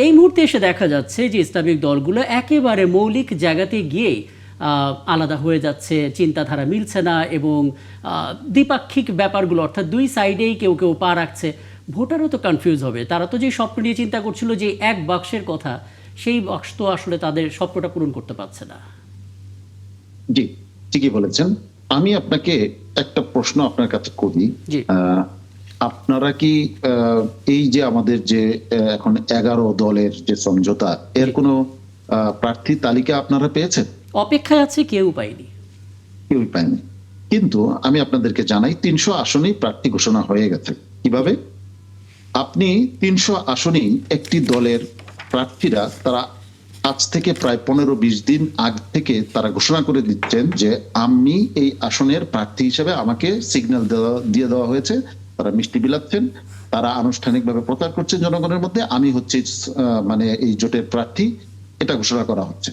এই মুহূর্তে এসে দেখা যাচ্ছে যে ইসলামিক দলগুলো একেবারে মৌলিক জায়গাতে গিয়েই আলাদা হয়ে যাচ্ছে, চিন্তাধারা মিলছে না, এবং দ্বিপাক্ষিক ব্যাপারগুলো অর্থাৎ দুই সাইডেই কেউ কেউ পা রাখছে। ভোটারও তো কনফিউজ হবে, তারা তো যে স্বপ্ন নিয়ে চিন্তা করছিল যে এক বাক্সের কথা, সেই বাক্স তো আসলে তাদের স্বপ্নটা পূরণ করতে পারছে না। জি, ঠিকই বলেছেন। আমি আপনাকে একটা প্রশ্ন আপনার কাছে করি। জি। আপনারা কি এই যে আমাদের যে এখন 11 দলের যে সমঝোতা, এর কোনো প্রার্থী তালিকা আপনারা পেয়েছেন? অপেক্ষায় আছে, কেউ পায়নি। কেউই পায়নি। কিন্তু আমি আপনাদেরকে জানাই 300 আসনেই প্রার্থী ঘোষণা হয়ে গেছে। কিভাবে? আপনি 300 আসনেই একটি দলের প্রার্থীরা তারা আজ থেকে প্রায় 15-20 দিন আগ থেকে তারা ঘোষণা করে দিচ্ছেন যে আমি এই আসনের প্রার্থী হিসেবে আমাকে সিগন্যাল দিয়ে দেওয়া হয়েছে। তারা মিষ্টি বিলাচ্ছেন, তারা আনুষ্ঠানিকভাবে প্রচার করছেন জনগণের মধ্যে, আমি হচ্ছে মানে এই জোটের প্রার্থী, এটা ঘোষণা করা হচ্ছে।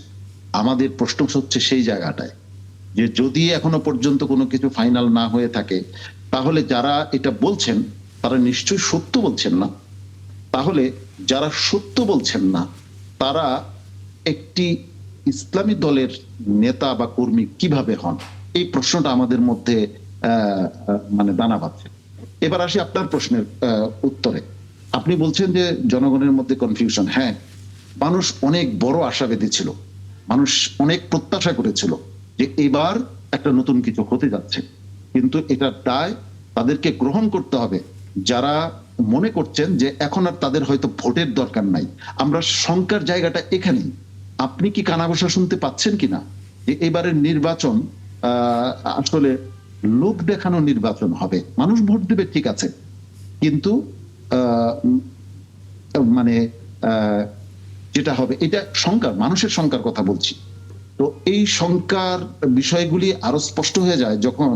আমাদের প্রশ্ন হচ্ছে সেই জায়গাটায় যে যদি এখনো পর্যন্ত কোনো কিছু ফাইনাল না হয়ে থাকে, তাহলে যারা এটা বলছেন তারা নিশ্চয়ই সত্য বলছেন না। তাহলে যারা সত্য বলছেন না তারা একটি ইসলামী দলের নেতা বা কর্মী কিভাবে হন, এই প্রশ্নটা আমাদের মধ্যে মানে দানা বাঁধছে। এবার আসি আপনার প্রশ্নের উত্তরে। আপনি বলছেন যে জনগণের মধ্যে কনফিউশন। হ্যাঁ, মানুষ অনেক বড় আশাবাদী ছিল, মানুষ অনেক প্রত্যাশা করেছিল যে এবার একটা নতুন কিছু হতে যাচ্ছে, কিন্তু এটা দায় তাদেরকে গ্রহণ করতে হবে যারা মনে করছেন যে এখন আর তাদের হয়তো ভোটের দরকার নাই। আমরা শঙ্কার জায়গাটা এখানেই। আপনি কি কানাঘোষা শুনতে পাচ্ছেন কিনা যে এবারের নির্বাচন আসলে লোক দেখানো নির্বাচন হবে? মানুষ ভোট দেবে ঠিক আছে, কিন্তু মানে যেটা হবে এটা শঙ্কার, মানুষের শঙ্কার কথা বলছি। তো এই শঙ্কার বিষয়গুলি আরো স্পষ্ট হয়ে যায় যখন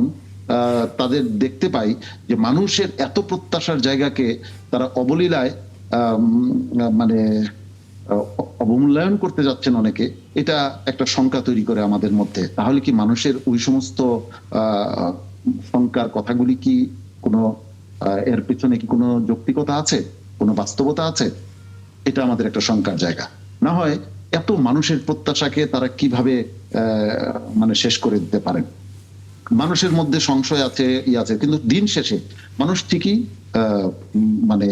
তাদের দেখতে পাই যে মানুষের এত প্রত্যাশার জায়গাকে তারা অবলীলায় মানে অবমূল্যায়ন করতে যাচ্ছেন অনেকে। এটা একটা শঙ্কা তৈরি করে আমাদের মধ্যে। তাহলে কি মানুষের ওই সমস্ত শঙ্কার কথাগুলি কি কোনো এর পিছনে কি কোনো যৌক্তিকতা আছে, কোনো বাস্তবতা আছে? এটা আমাদের একটা শঙ্কার জায়গা। না হয় এত মানুষের প্রত্যাশাকে তারা কিভাবে মানে শেষ করে দিতে পারেন? মানুষের মধ্যে সংশয় আছে, আছে, কিন্তু দিন শেষে মানুষ ঠিকই মানে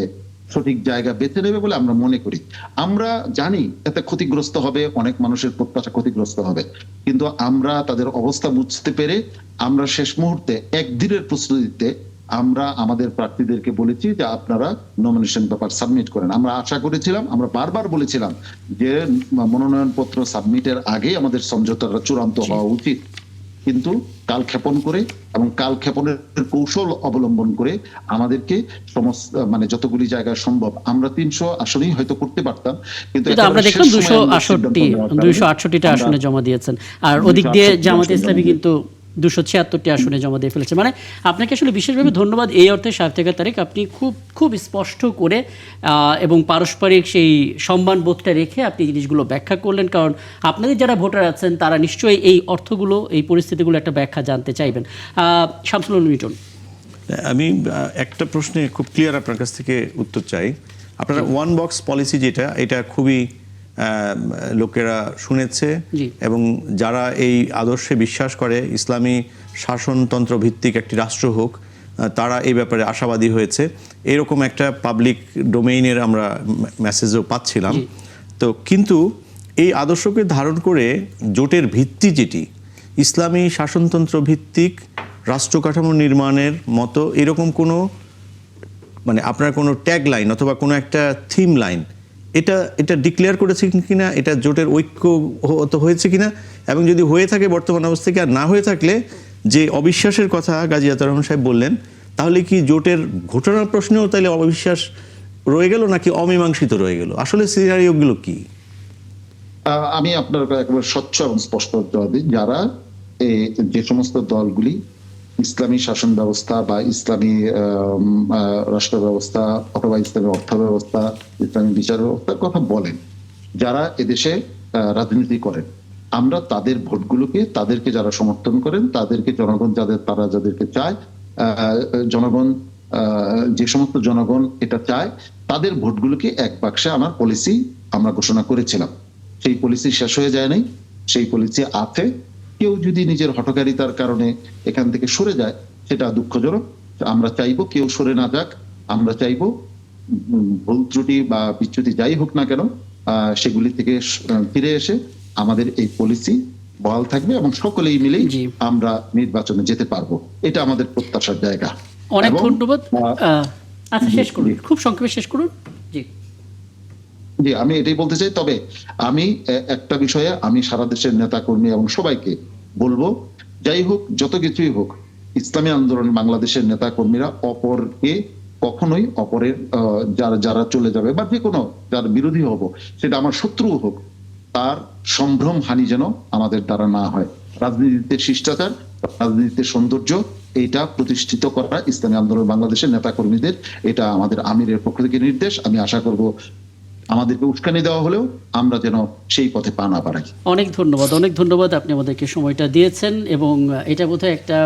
সঠিক জায়গা বেছে নেবে বলে আমরা মনে করি। আমরা জানি এতে ক্ষতিগ্রস্ত হবে, অনেক মানুষের প্রত্যাশা ক্ষতিগ্রস্ত হবে, কিন্তু আমরা তাদের অবস্থা বুঝতে পেরে আমরা শেষ মুহূর্তে একদিনের প্রস্তুতিতে আমরা আমাদের প্রার্থীদেরকে বলেছি যে আপনারা নমিনেশন পেপার সাবমিট করেন। আমরা আশা করেছিলাম, আমরা বারবার বলেছিলাম যে মনোনয়ন পত্র সাবমিটের আগে আমাদের সমঝোতাটা চূড়ান্ত হওয়া উচিত, কিন্তু কালক্ষেপণ করে এবং কালক্ষেপণের কৌশল অবলম্বন করে আমাদেরকে সমস্ত মানে যতগুলি জায়গায় সম্ভব আমরা 300 আসনেই হয়তো করতে পারতাম, কিন্তু আমরা দেখলাম 268টা আসনে জমা দিয়েছেন, আর ওদিক দিয়ে জামাতে ইসলামী কিন্তু 276টি আসনে জমা দিয়ে ফেলেছে। মানে আপনাকে আসলে বিশেষভাবে ধন্যবাদ এই অর্থে সার্থিকা তারিক, আপনি খুব স্পষ্ট করে এবং পারস্পরিক সেই সম্মানবোধটা রেখে আপনি জিনিসগুলো ব্যাখ্যা করলেন, কারণ আপনাদের যারা ভোটার আছেন তারা নিশ্চয়ই এই অর্থগুলো, এই পরিস্থিতিগুলো একটা ব্যাখ্যা জানতে চাইবেন। শামসুল আলম মিটন, আমি একটা প্রশ্নে খুব ক্লিয়ার আপনার কাছ থেকে উত্তর চাই। আপনারা ওয়ান বক্স পলিসি যেটা, এটা খুবই লোকেরা শুনেছে, এবং যারা এই আদর্শে বিশ্বাস করে ইসলামী শাসনতন্ত্র ভিত্তিক একটি রাষ্ট্র হোক তারা এই ব্যাপারে আশাবাদী হয়েছে, এরকম একটা পাবলিক ডোমেইনের আমরা মেসেজও পাচ্ছিলাম। তো কিন্তু এই আদর্শকে ধারণ করে জোটের ভিত্তি যেটি ইসলামী শাসনতন্ত্র ভিত্তিক রাষ্ট্র কাঠামো নির্মাণের মতো এরকম কোনো মানে আপনার কোনো ট্যাগ লাইন অথবা কোনো একটা থিম লাইন এটা ডিক্লেয়ার করেছে কিনা, এটা জোটের ঐক্য হয়েছে কিনা, এবং যদি হয়ে থাকে বর্তমান অবস্থা কি, আর না হয়ে থাকলে যে অবিশ্বাসের কথা গাজী আতাউর রহমান সাহেব বললেন, তাহলে কি জোটের ঘটনার প্রশ্নেও তাহলে অবিশ্বাস রয়ে গেল নাকি অমীমাংসিত রয়ে গেল? আসলে সিনারিওগুলো কি? আমি আপনার একবার স্বচ্ছ এবং স্পষ্ট জবাব দিই। যারা যে সমস্ত দলগুলি ইসলামী শাসন ব্যবস্থা বা ইসলামী রাষ্ট্র ব্যবস্থা অথবা ইসলামী অর্থ ব্যবস্থা, ইসলামী বিচার ব্যবস্থার কথা বলেন, যারা এদেশে রাজনীতি করেন, আমরা তাদের ভোটগুলোকে, তাদেরকে যারা সমর্থন করেন, তাদেরকে জনগণ যাদেরকে চায়, জনগণ যে সমস্ত জনগণ এটা চায়, তাদের ভোটগুলোকে এক বাক্সে আমার পলিসি আমরা ঘোষণা করেছিলাম। সেই পলিসি শেষ হয়ে যায় নাই, সেই পলিসি আছে। কেউ যদি নিজের হঠকারিতার কারণে এখান থেকে সরে যায়, সেটা দুঃখজনক। আমরা চাইবো কেউ সরে না যাক। আমরা চাইবো ভুল ত্রুটি বা বিচ্যুতি যাই হোক না কেন, সেগুলি থেকে ফিরে এসে আমাদের এই পলিসি বহাল থাকবে এবং সকলেই মিলেই আমরা নির্বাচনে যেতে পারবো। এটা আমাদের প্রত্যাশার জায়গা। অনেক ধন্যবাদ। আচ্ছা, শেষ করুন, খুব সংক্ষেপে শেষ করুন। জি, আমি এটাই বলতে চাই। তবে আমি একটা বিষয়ে আমি সারা দেশের নেতা কর্মী এবং সবাইকে বলবো, যাই হোক যত কিছুই হোক, ইসলামী আন্দোলন বাংলাদেশের নেতা কর্মীরা অপরকে কখনোই অপরের যারা চলে যাবে বা যে কোনো যার বিরোধী হব, সেটা আমার শত্রু হোক, তার সম্ভ্রম হানি যেন আমাদের দ্বারা না হয়। রাজনীতিতে শিষ্টাচার, রাজনীতিতে সৌন্দর্য, এইটা প্রতিষ্ঠিত করা ইসলামী আন্দোলন বাংলাদেশের নেতা কর্মীদের, এটা আমাদের আমিরের পক্ষ থেকে নির্দেশ। আমি আশা করব আমাদেরকে উস্কানি দেওয়া হলেও আমরা যেন সেই পথে পা না বাড়াই। অনেক ধন্যবাদ আপনি আমাদেরকে সময়টা দিয়েছেন, এবং এটা বোধহয় একটা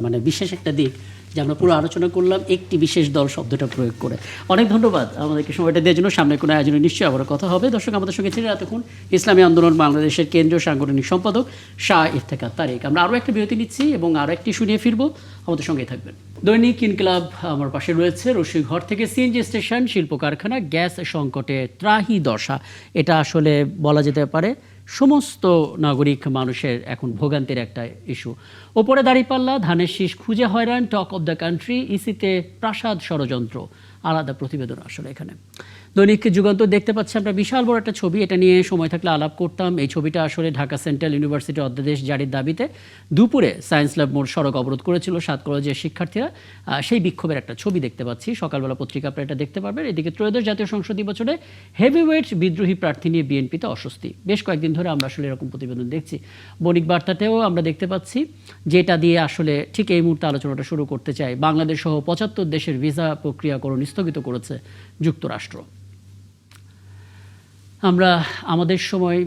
মানে বিশেষ একটা দিক যে আমরা পুরো আলোচনা করলাম একটি বিশেষ দল শব্দটা প্রয়োগ করে। অনেক ধন্যবাদ আমাদেরকে সময়টা দেওয়ার জন্য। সামনে কোনো আয়োজনে নিশ্চয়ই আবারও কথা হবে। দর্শক, আমাদের সঙ্গে ছিলেন এতক্ষণ ইসলামী আন্দোলন বাংলাদেশের কেন্দ্রীয় সাংগঠনিক সম্পাদক শাহ ইফতেখার তারেক। আমরা আরও একটা বিরতি নিচ্ছি এবং আরও একটি শুনিয়ে ফিরবো। আমাদের সঙ্গেই থাকবেন। দৈনিক ইনকিলাব আমার পাশে রয়েছে। রসুইঘর থেকে সিএনজি স্টেশন, শিল্প কারখানা, গ্যাস সংকটে ত্রাহি দশা, এটা আসলে বলা যেতে পারে সমস্ত নাগরিক মানুষের এখন ভোগান্তির একটা ইস্যু। ওপরে দাঁড়িপাল্লা, ধানের শীষ খুঁজে হয়রান, টক অব দ্য কান্ট্রি, ইসিতে প্রাসাদ ষড়যন্ত্র, আলাদা প্রতিবেদন আসলে এখানে। দৈনিক যুগান্তর দেখতে পাচ্ছি আমরা বিশাল বড় একটা ছবি, এটা নিয়ে সময় থাকলে আলাপ করতাম। এই ছবিটা আসলে ঢাকা সেন্ট্রাল ইউনিভার্সিটি অধ্যাদেশ জারির দাবিতে দুপুরে সায়েন্স ল্যাব মোড় সড়ক অবরোধ করেছিল 7 কলেজের শিক্ষার্থীরা। সেই বিক্ষোভের একটা ছবি দেখতে পাচ্ছি। সকালবেলা পত্রিকা আপনারা এটা দেখতে পারবেন। এদিকে ত্রয়োদশ জাতীয় সংসদ নির্বাচনে হেভিওয়েট বিদ্রোহী প্রার্থী নিয়ে বিএনপিতে অস্বস্তি। বেশ কয়েকদিন ধরে আমরা আসলে এরকম প্রতিবেদন দেখছি। বণিক বার্তাতেও আমরা দেখতে পাচ্ছি, যেটা দিয়ে আসলে ঠিক এই মুহূর্তে আলোচনাটা শুরু করতে চাই। বাংলাদেশ সহ 75 দেশের ভিসা প্রক্রিয়াকরণ স্থগিত করেছে যুক্তরাষ্ট্র। আমরা আমাদের সময়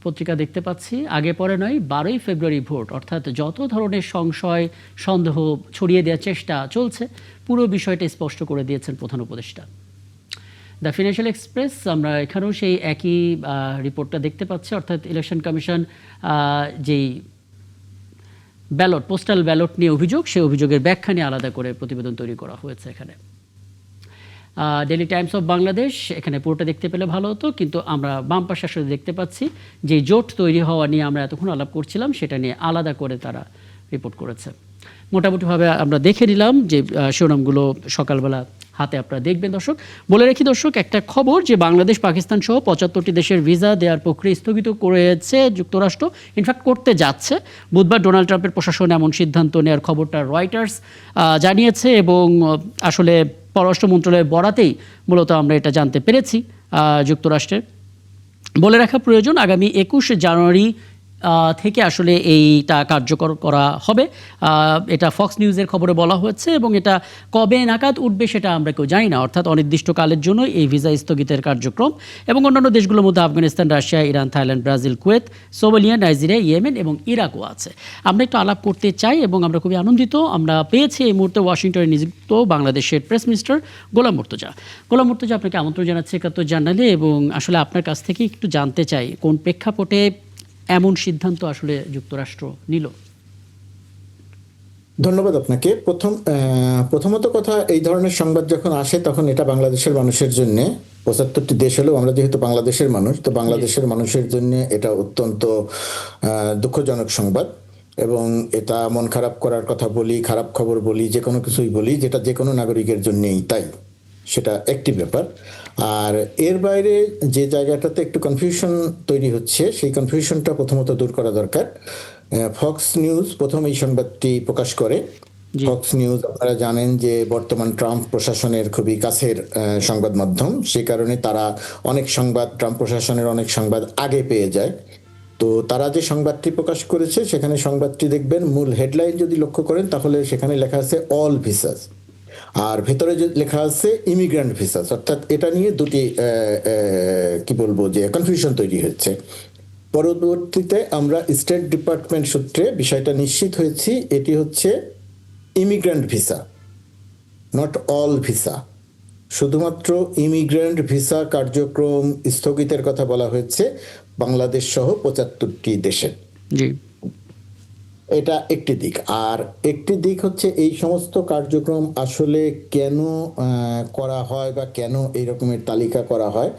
পত্রিকা দেখতে পাচ্ছি, আগে পরে নয়, 12ই ফেব্রুয়ারি ভোট, অর্থাৎ যত ধরনের সংশয় সন্দেহ ছড়িয়ে দেওয়ার চেষ্টা চলছে, পুরো বিষয়টা স্পষ্ট করে দিয়েছেন প্রধান উপদেষ্টা। দ্য ফিনান্সিয়াল এক্সপ্রেস, আমরা এখানেও সেই একই রিপোর্টটা দেখতে পাচ্ছি, অর্থাৎ ইলেকশন কমিশন যেই ব্যালট, পোস্টাল ব্যালট নিয়ে অভিযোগ, সেই অভিযোগের ব্যাখ্যা নিয়ে আলাদা করে প্রতিবেদন তৈরি করা হয়েছে এখানে। ডেইলি টাইমস অফ বাংলাদেশ, এখানে পুরোটা দেখতে পেলে ভালো হতো, কিন্তু আমরা বাম পাশে আসলে দেখতে পাচ্ছি যে জোট তৈরি হওয়া নিয়ে আমরা এতক্ষণ আলাপ করছিলাম, সেটা নিয়ে আলাদা করে তারা রিপোর্ট করেছে। মোটামুটিভাবে আমরা দেখে নিলাম যে শিরোনামগুলো সকালবেলা হাতে আপনারা দেখবেন। দর্শক, বলে রাখি দর্শক, একটা খবর যে বাংলাদেশ, পাকিস্তান সহ 75টি দেশের ভিসা দেওয়ার প্রক্রিয়া স্থগিত করেছে যুক্তরাষ্ট্র, ইনফ্যাক্ট করতে যাচ্ছে। বুধবার ডোনাল্ড ট্রাম্পের প্রশাসন এমন সিদ্ধান্ত নেওয়ার খবরটা রয়টার্স জানিয়েছে, এবং আসলে পররাষ্ট্র মন্ত্রণালয়ের বরাতেই মূলত আমরা এটা জানতে পেরেছি যুক্তরাষ্ট্রের। বলে রাখা প্রয়োজন, আগামী 21 জানুয়ারি থেকে আসলে এইটা কার্যকর করা হবে। এটা ফক্স নিউজের খবরে বলা হয়েছে, এবং এটা কবে নাগাদ উঠবে সেটা আমরা কেউ জানি না, অর্থাৎ অনির্দিষ্টকালের জন্য এই ভিসা স্থগিতের কার্যক্রম। এবং অন্যান্য দেশগুলোর মধ্যে Afghanistan, Russia, Iran, Thailand, Brazil, Kuwait, Somalia, Nigeria, Yemen এবং ইরাকও আছে। আমরা একটু আলাপ করতে চাই, এবং আমরা খুবই আনন্দিত, আমরা পেয়েছি এই মুহূর্তে ওয়াশিংটনে নিযুক্ত বাংলাদেশের প্রেস মিনিস্টার গোলাম মুর্তজা। গোলাম মুর্তজা, আপনাকে আমন্ত্রণ জানাচ্ছি 71 জার্নালে, এবং আসলে আপনার কাছ থেকে একটু জানতে চাই কোন প্রেক্ষাপটে এমন সিদ্ধান্ত আসলে যুক্তরাষ্ট্র নিল। ধন্যবাদ আপনাকে। প্রথমত কথা, এই ধরনের সংবাদ যখন আসে তখন এটা বাংলাদেশের মানুষের জন্য, ৭৫টি দেশ হলেও আমরা যেহেতু বাংলাদেশের মানুষ, তো বাংলাদেশের মানুষের জন্য এটা অত্যন্ত দুঃখজনক সংবাদ। এবং এটা মন খারাপ করার কথা বলি, খারাপ খবর বলি, যে কোনো কিছুই বলি, যেটা যে কোনো নাগরিকের জন্যই তাই, সেটা একটি ব্যাপার। আর এর বাইরে যে জায়গাটাতে একটু কনফিউশন তৈরি হচ্ছে, সেই কনফিউশনটা প্রথমত দূর করা দরকার। ফক্স নিউজ প্রথম এই সংবাদটি প্রকাশ করে। ফক্স নিউজ আপনারা জানেন যে বর্তমান ট্রাম্প প্রশাসনের খুবই কাছের সংবাদ মাধ্যম, সে কারণে তারা অনেক সংবাদ, ট্রাম্প প্রশাসনের অনেক সংবাদ আগে পেয়ে যায়। তো তারা যে সংবাদটি প্রকাশ করেছে, সেখানে সংবাদটি দেখবেন, মূল হেডলাইন যদি লক্ষ্য করেন তাহলে সেখানে লেখা আছে অল ভিসাস, আর ভেতরে যে লেখা আছে ইমিগ্রেন্ট ভিসাস, অর্থাৎ এটা নিয়ে দুটি কি বলবো যে কনফিউশন তৈরি হচ্ছে। পরবর্তীতে আমরা স্টেট ডিপার্টমেন্ট সূত্রে বিষয়টা নিশ্চিত হয়েছি, এটি হচ্ছে immigrant visa, not all visa. শুধুমাত্র ইমিগ্রেন্ট ভিসা কার্যক্রম স্থগিতের কথা বলা হয়েছে বাংলাদেশ সহ ৭৫টি দেশে। জি, এটা একটি দিক। আর একটি দিক হচ্ছে এই সমস্ত কার্যক্রম আসলে কেন করা হয় বা কেন এই রকমের তালিকা করা হয়।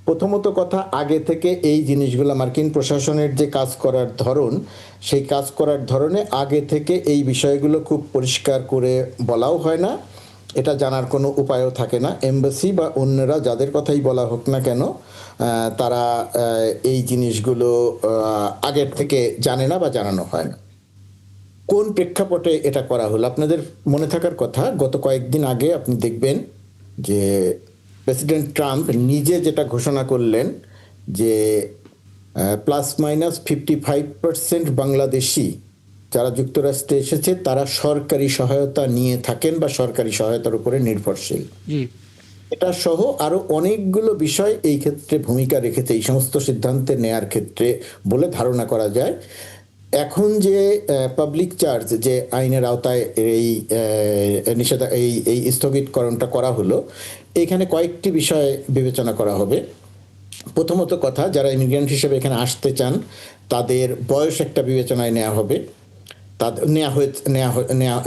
প্রথমত কথা, আগে থেকে এই জিনিসগুলো মার্কিন প্রশাসনের যে কাজ করার ধরন, সেই কাজ করার ধরনে আগে থেকে এই বিষয়গুলো খুব পরিষ্কার করে বলাও হয় না, এটা জানার কোনো উপায়ও থাকে না। এমবাসি বা অন্যরা যাদের কথাই বলা হোক না কেন, তারা এই জিনিসগুলো আগের থেকে জানে না বা জানানো হয় না। কোন প্রেক্ষাপটে এটা করা হলো, আপনাদের মনে থাকার কথা, গত কয়েকদিন আগে আপনি দেখবেন যে প্রেসিডেন্ট ট্রাম্প নিজে যেটা ঘোষণা করলেন যে +-55% বাংলাদেশি যারা যুক্তরাষ্ট্রে এসেছে তারা সরকারি সহায়তা নিয়ে থাকেন বা সরকারি সহায়তার উপরে নির্ভরশীল। জি, এটা সহ আরো অনেকগুলো বিষয় এই ক্ষেত্রে ভূমিকা রেখেছে এই সমস্ত সিদ্ধান্তে নেয়ার ক্ষেত্রে বলে ধারণা করা যায়। এখন যে পাবলিক চার্জ, যে আইনের আওতায় এই এই স্থগিতকরণটা করা হলো, এখানে কয়েকটি বিষয় বিবেচনা করা হবে। প্রথমত কথা, যারা ইমিগ্রেন্ট হিসেবে এখানে আসতে চান তাদের বয়স একটা বিবেচনায় নেওয়া হবে,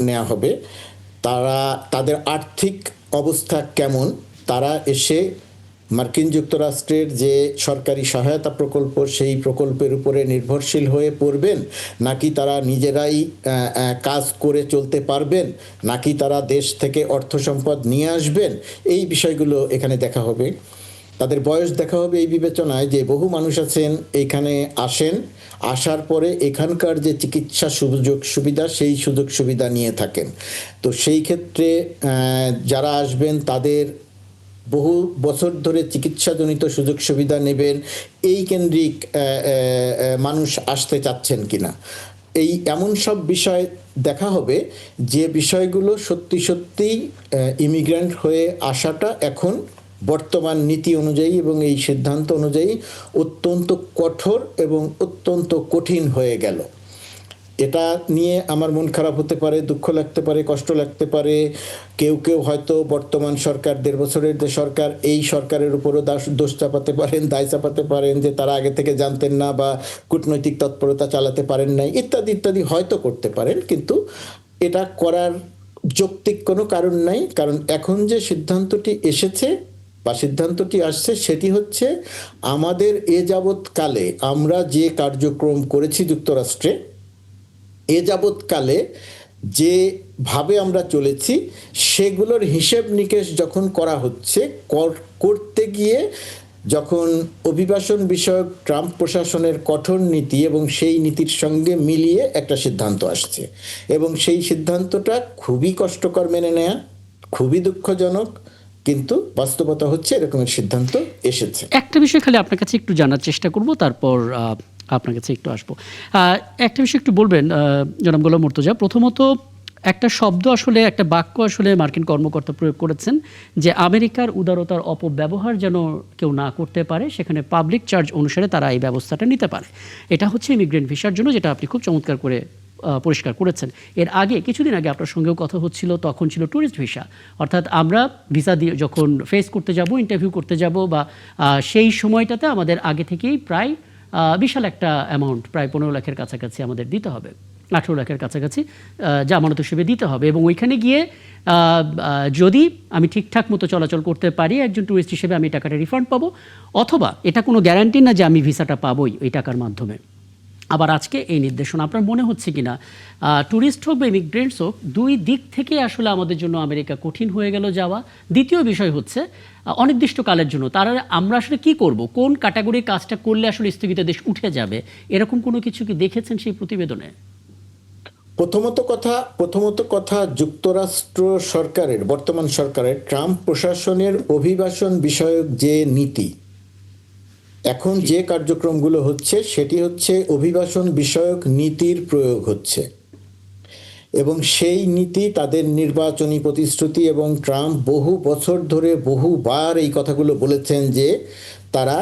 নেওয়া হবে। তাদের আর্থিক অবস্থা কেমন, তারা এসে মার্কিন যুক্তরাষ্ট্রের যে সরকারি সহায়তা প্রকল্প, সেই প্রকল্পের উপরে নির্ভরশীল হয়ে পড়বেন, নাকি তারা নিজেরাই কাজ করে চলতে পারবেন, নাকি তারা দেশ থেকে অর্থ সম্পদ নিয়ে আসবেন, এই বিষয়গুলো এখানে দেখা হবে। তাদের বয়স দেখা হবে এই বিবেচনায় যে বহু মানুষ আছেন এইখানে আসেন, আসার পরে এখানকার যে চিকিৎসা সুযোগ সুবিধা, সেই সুযোগ সুবিধা নিয়ে থাকেন। তো সেই ক্ষেত্রে যারা আসবেন তাদের বহু বছর ধরে চিকিৎসাজনিত সুযোগ সুবিধা নেবেন, এই কেন্দ্রিক মানুষ আসতে চাচ্ছেন কিনা, এই এমন সব বিষয় দেখা হবে যে বিষয়গুলো সত্যি সত্যিই ইমিগ্রেন্ট হয়ে আসাটা এখন বর্তমান নীতি অনুযায়ী এবং এই সিদ্ধান্ত অনুযায়ী অত্যন্ত কঠোর এবং অত্যন্ত কঠিন হয়ে গেল। এটা নিয়ে আমার মন খারাপ হতে পারে, দুঃখ লাগতে পারে, কষ্ট লাগতে পারে। কেউ কেউ হয়তো বর্তমান সরকার, 1.5 বছরের যে সরকার, এই সরকারের উপরও দোষ চাপাতে পারেন, দায় চাপাতে পারেন যে তারা আগে থেকে জানতেন না বা কূটনৈতিক তৎপরতা চালাতে পারেন নাই, ইত্যাদি ইত্যাদি হয়তো করতে পারেন। কিন্তু এটা করার যৌক্তিক কোনো কারণ নাই, কারণ এখন যে সিদ্ধান্তটি এসেছে বা সিদ্ধান্তটি আসছে সেটি হচ্ছে আমাদের এ যাবৎকালে আমরা যে কার্যক্রম করেছি যুক্তরাষ্ট্রে, এ যাবৎকালে যেভাবে আমরা চলেছি সেগুলোর হিসেব নিকেশ যখন করা হচ্ছে, করতে গিয়ে যখন অভিবাসন বিষয়ক ট্রাম্প প্রশাসনের কঠোর নীতি এবং সেই নীতির সঙ্গে মিলিয়ে একটা সিদ্ধান্ত আসছে, এবং সেই সিদ্ধান্তটা খুবই কষ্টকর মেনে নেয়া, খুবই দুঃখজনক, কিন্তু বাস্তবতা হচ্ছে এরকমের সিদ্ধান্ত এসেছে। একটা বিষয় খালি আপনার কাছে একটু জানার চেষ্টা করব, তারপর আপনার কাছে একটু আসবো। একটা বিষয় একটু বলবেন জনাব গোলাম মুর্তজা। প্রথমত, একটা শব্দ আসলে, একটা বাক্য আসলে মার্কিন কর্মকর্তা প্রয়োগ করেছেন যে আমেরিকার উদারতার অপব্যবহার যেন কেউ না করতে পারে, সেখানে পাবলিক চার্জ অনুসারে তারা এই ব্যবস্থাটা নিতে পারে। এটা হচ্ছে ইমিগ্রেন্ট ভিসার জন্য, যেটা আপনি খুব চমৎকার করে পরিষ্কার করেছেন। এর আগে কিছুদিন আগে আপনার সঙ্গেও কথা হচ্ছিল, তখন ছিল ট্যুরিস্ট ভিসা, অর্থাৎ আমরা ভিসা দিয়ে যখন ফেস করতে যাব, ইন্টারভিউ করতে যাব, বা সেই সময়টাতে আমাদের আগে থেকেই প্রায় বিশাল একটা অ্যামাউন্ট, প্রায় 15 লাখের কাছাকাছি আমাদের দিতে হবে। 18 লাখের কাছাকাছি জামানত হিসেবে দিতে হবে, এবং ওইখানে গিয়ে যদি আমি ঠিকঠাক মতো চলাচল করতে পারি একজন ট্যুরিস্ট হিসেবে আমি টাকাটা রিফান্ড পাবো, অথবা এটা কোনো গ্যারান্টি না যে আমি ভিসাটা পাবোই ওই টাকার মাধ্যমে। আবার আজকে এই নির্দেশনা আপনার মনে হচ্ছে কিনা ট্যুরিস্ট হোক বা ইমিগ্রেন্টস হোক, দুই দিক থেকে আসলে আমাদের জন্য আমেরিকা কঠিন হয়ে গেল যাওয়া। দ্বিতীয় বিষয় হচ্ছে অনির্দিষ্টকালের জন্য তারা আমরা আসলে কি করব, কোন ক্যাটাগরির কাজটা করলে আসলে স্থগিতাদেশ উঠে যাবে, এরকম কোনো কিছু কি দেখেছেন সেই প্রতিবেদনে? প্রথমত কথা যুক্তরাষ্ট্র সরকারের, বর্তমান সরকারের ট্রাম্প প্রশাসনের অভিবাসন বিষয়ক যে নীতি, এখন যে কার্যক্রমগুলো হচ্ছে সেটি হচ্ছে অভিবাসন বিষয়ক নীতির প্রয়োগ হচ্ছে, এবং সেই নীতি তাদের নির্বাচনী প্রতিশ্রুতি, এবং ট্রাম্প বহু বছর ধরে বহুবার এই কথাগুলো বলেছেন যে তারা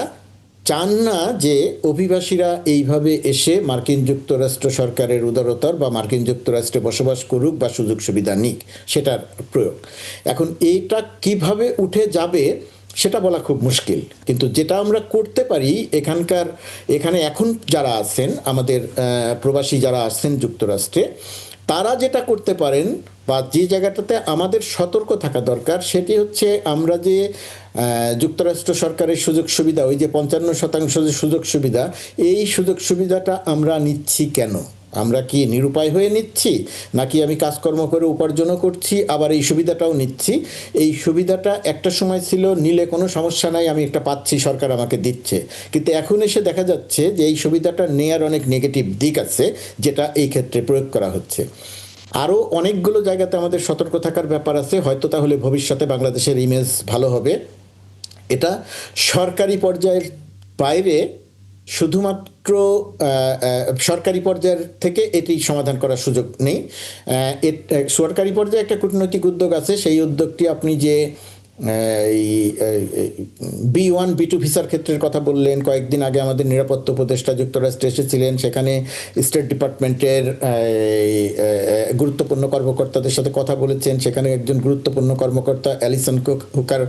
চান না যে অভিবাসীরা এইভাবে এসে মার্কিন যুক্তরাষ্ট্র সরকারের উদারতার বা মার্কিন যুক্তরাষ্ট্রে বসবাস করুক বা সুযোগ সুবিধা নিক, সেটার প্রয়োগ। এখন এইটা কিভাবে উঠে যাবে সেটা বলা খুব মুশকিল, কিন্তু যেটা আমরা করতে পারি এখানে এখন যারা আছেন আমাদের প্রবাসী যারা আছেন যুক্তরাষ্ট্রে, তারা যেটা করতে পারেন বা যে জায়গাটাতে আমাদের সতর্ক থাকা দরকার সেটি হচ্ছে আমরা যে যুক্তরাষ্ট্র সরকারের সুযোগ সুবিধা, ওই যে 55% যে সুযোগ সুবিধা, এই সুযোগ সুবিধাটা আমরা নিচ্ছি কেন? আমরা কি নিরুপায় হয়ে নিচ্ছি, নাকি আমি কাজকর্ম করে উপার্জনও করছি আবার এই সুবিধাটাও নিচ্ছি? এই সুবিধাটা একটা সময় ছিল নিলে কোনো সমস্যা নাই, আমি একটা পাচ্ছি, সরকার আমাকে দিচ্ছে, কিন্তু এখন এসে দেখা যাচ্ছে যে এই সুবিধাটা নেয়ার অনেক নেগেটিভ দিক আছে যেটা এই ক্ষেত্রে প্রয়োগ করা হচ্ছে। আরও অনেকগুলো জায়গাতে আমাদের সতর্ক থাকার ব্যাপার আছে, হয়তো তাহলে ভবিষ্যতে বাংলাদেশের ইমেজ ভালো হবে। এটা সরকারি পর্যায়ের বাইরে, শুধুমাত্র সরকারি পর্যায়ের থেকে এটি সমাধান করার সুযোগ নেই। সরকারি পর্যায়ে একটা কূটনৈতিক উদ্যোগ আছে, সেই উদ্যোগটি আপনি যে B1 B2 ভিসার ক্ষেত্রের কথা বললেন, কয়েকদিন আগে আমাদের নিরাপত্তা উপদেষ্টা যুক্তরাষ্ট্রে এসেছিলেন, সেখানে স্টেট ডিপার্টমেন্টের গুরুত্বপূর্ণ কর্মকর্তাদের সাথে কথা বলেছেন। সেখানে একজন গুরুত্বপূর্ণ কর্মকর্তা অ্যালিসন হুকার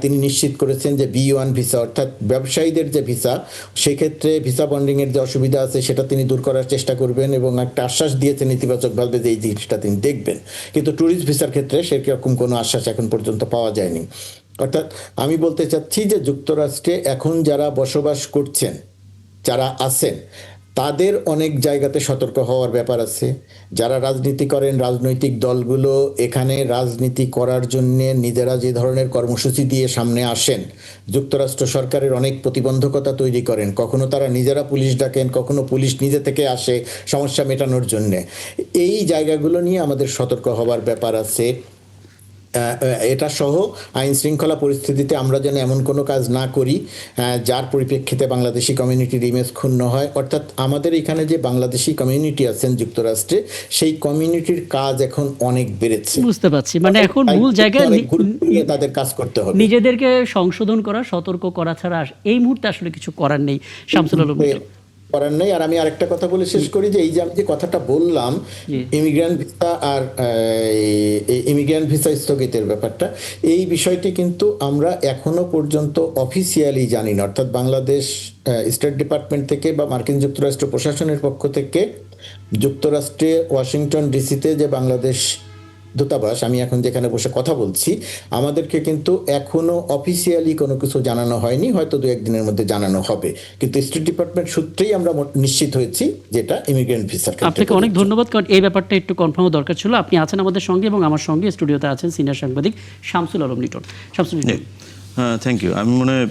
তিনি নিশ্চিত করেছেন যে B1 ভিসা অর্থাৎ ব্যবসায়ীদের যে ভিসা, সেক্ষেত্রে ভিসা বন্ডিংয়ের যে অসুবিধা আছে সেটা তিনি দূর করার চেষ্টা করবেন, এবং একটা আশ্বাস দিয়েছেন ইতিবাচকভাবে যে এই জিনিসটা তিনি দেখবেন। কিন্তু ট্যুরিস্ট ভিসার ক্ষেত্রে সেরকম কোনো আশ্বাস এখন পর্যন্ত পাওয়া যায়নি। অর্থাৎ আমি বলতে চাচ্ছি যে যুক্তরাষ্ট্রে এখন যারা বসবাস করছেন, যারা আছেন, তাদের অনেক জায়গাতে সতর্ক হওয়ার ব্যাপার আছে। যারা রাজনীতি করেন, রাজনৈতিক দলগুলো এখানে রাজনীতি করার জন্যে নিজেরা যে ধরনের কর্মসূচি দিয়ে সামনে আসেন, যুক্তরাষ্ট্র সরকারের অনেক প্রতিবন্ধকতা তৈরি করেন। কখনো তারা নিজেরা পুলিশ ডাকেন, কখনো পুলিশ নিজে থেকে আসে সমস্যা মেটানোর জন্যে। এই জায়গাগুলো নিয়ে আমাদের সতর্ক হওয়ার ব্যাপার আছে। এটা সহ আইন শৃঙ্খলা পরিস্থিতিতে আমরা যেন এমন কোনো কাজ না করি যার পরিপ্রেক্ষিতে বাংলাদেশি কমিউনিটির ইমেজ ক্ষুণ্ণ হয়। অর্থাৎ আমাদের এখানে যে বাংলাদেশি কমিউনিটি আছেন যুক্তরাষ্ট্রে, সেই কমিউনিটির কাজ এখন অনেক বেড়েছে। বুঝতে পারছি, মানে এখন মূল জায়গায় গুরুত্ব নিয়ে তাদের কাজ করতে হবে, নিজেদেরকে সংশোধন করা, সতর্ক করা ছাড়া এই মুহূর্তে আসলে কিছু করার নেই। শামসুল আলম করার নেই। আর আমি আরেকটা কথা বলে শেষ করি যে এই যে আমি যে কথাটা বললাম ইমিগ্রেন্ট ভিসা আর ইমিগ্রেন্ট ভিসা স্থগিতের ব্যাপারটা, এই বিষয়টি কিন্তু আমরা এখনো পর্যন্ত অফিসিয়ালি জানি না। অর্থাৎ বাংলাদেশ স্টেট ডিপার্টমেন্ট থেকে বা মার্কিন যুক্তরাষ্ট্র প্রশাসনের পক্ষ থেকে যুক্তরাষ্ট্রে ওয়াশিংটন ডিসিতে যে বাংলাদেশ দূতাবাস, আমি এখন যেখানে বসে কথা বলছি, আমাদেরকে কিন্তু এখনো অফিসিয়ালি কোনো কিছু জানানো হয়নি, হয়তো 2-1 দিনের মধ্যে জানানো হবে। কিন্তু স্টেট ডিপার্টমেন্ট সূত্রেই আমরা নিশ্চিত হয়েছি যেটা ইমিগ্রেন্ট ভিসার ক্ষেত্রে। আপনাকে অনেক ধন্যবাদ, কারণ এই ব্যাপারটা একটু কনফার্ম দরকার ছিল। আপনি আছেন আমাদের সঙ্গে, এবং আমার সঙ্গে স্টুডিওতে আছেন সিনিয়র সাংবাদিক শামসুল আলম লিটন। Shamsul Liton, thank you. আমি মনে হয়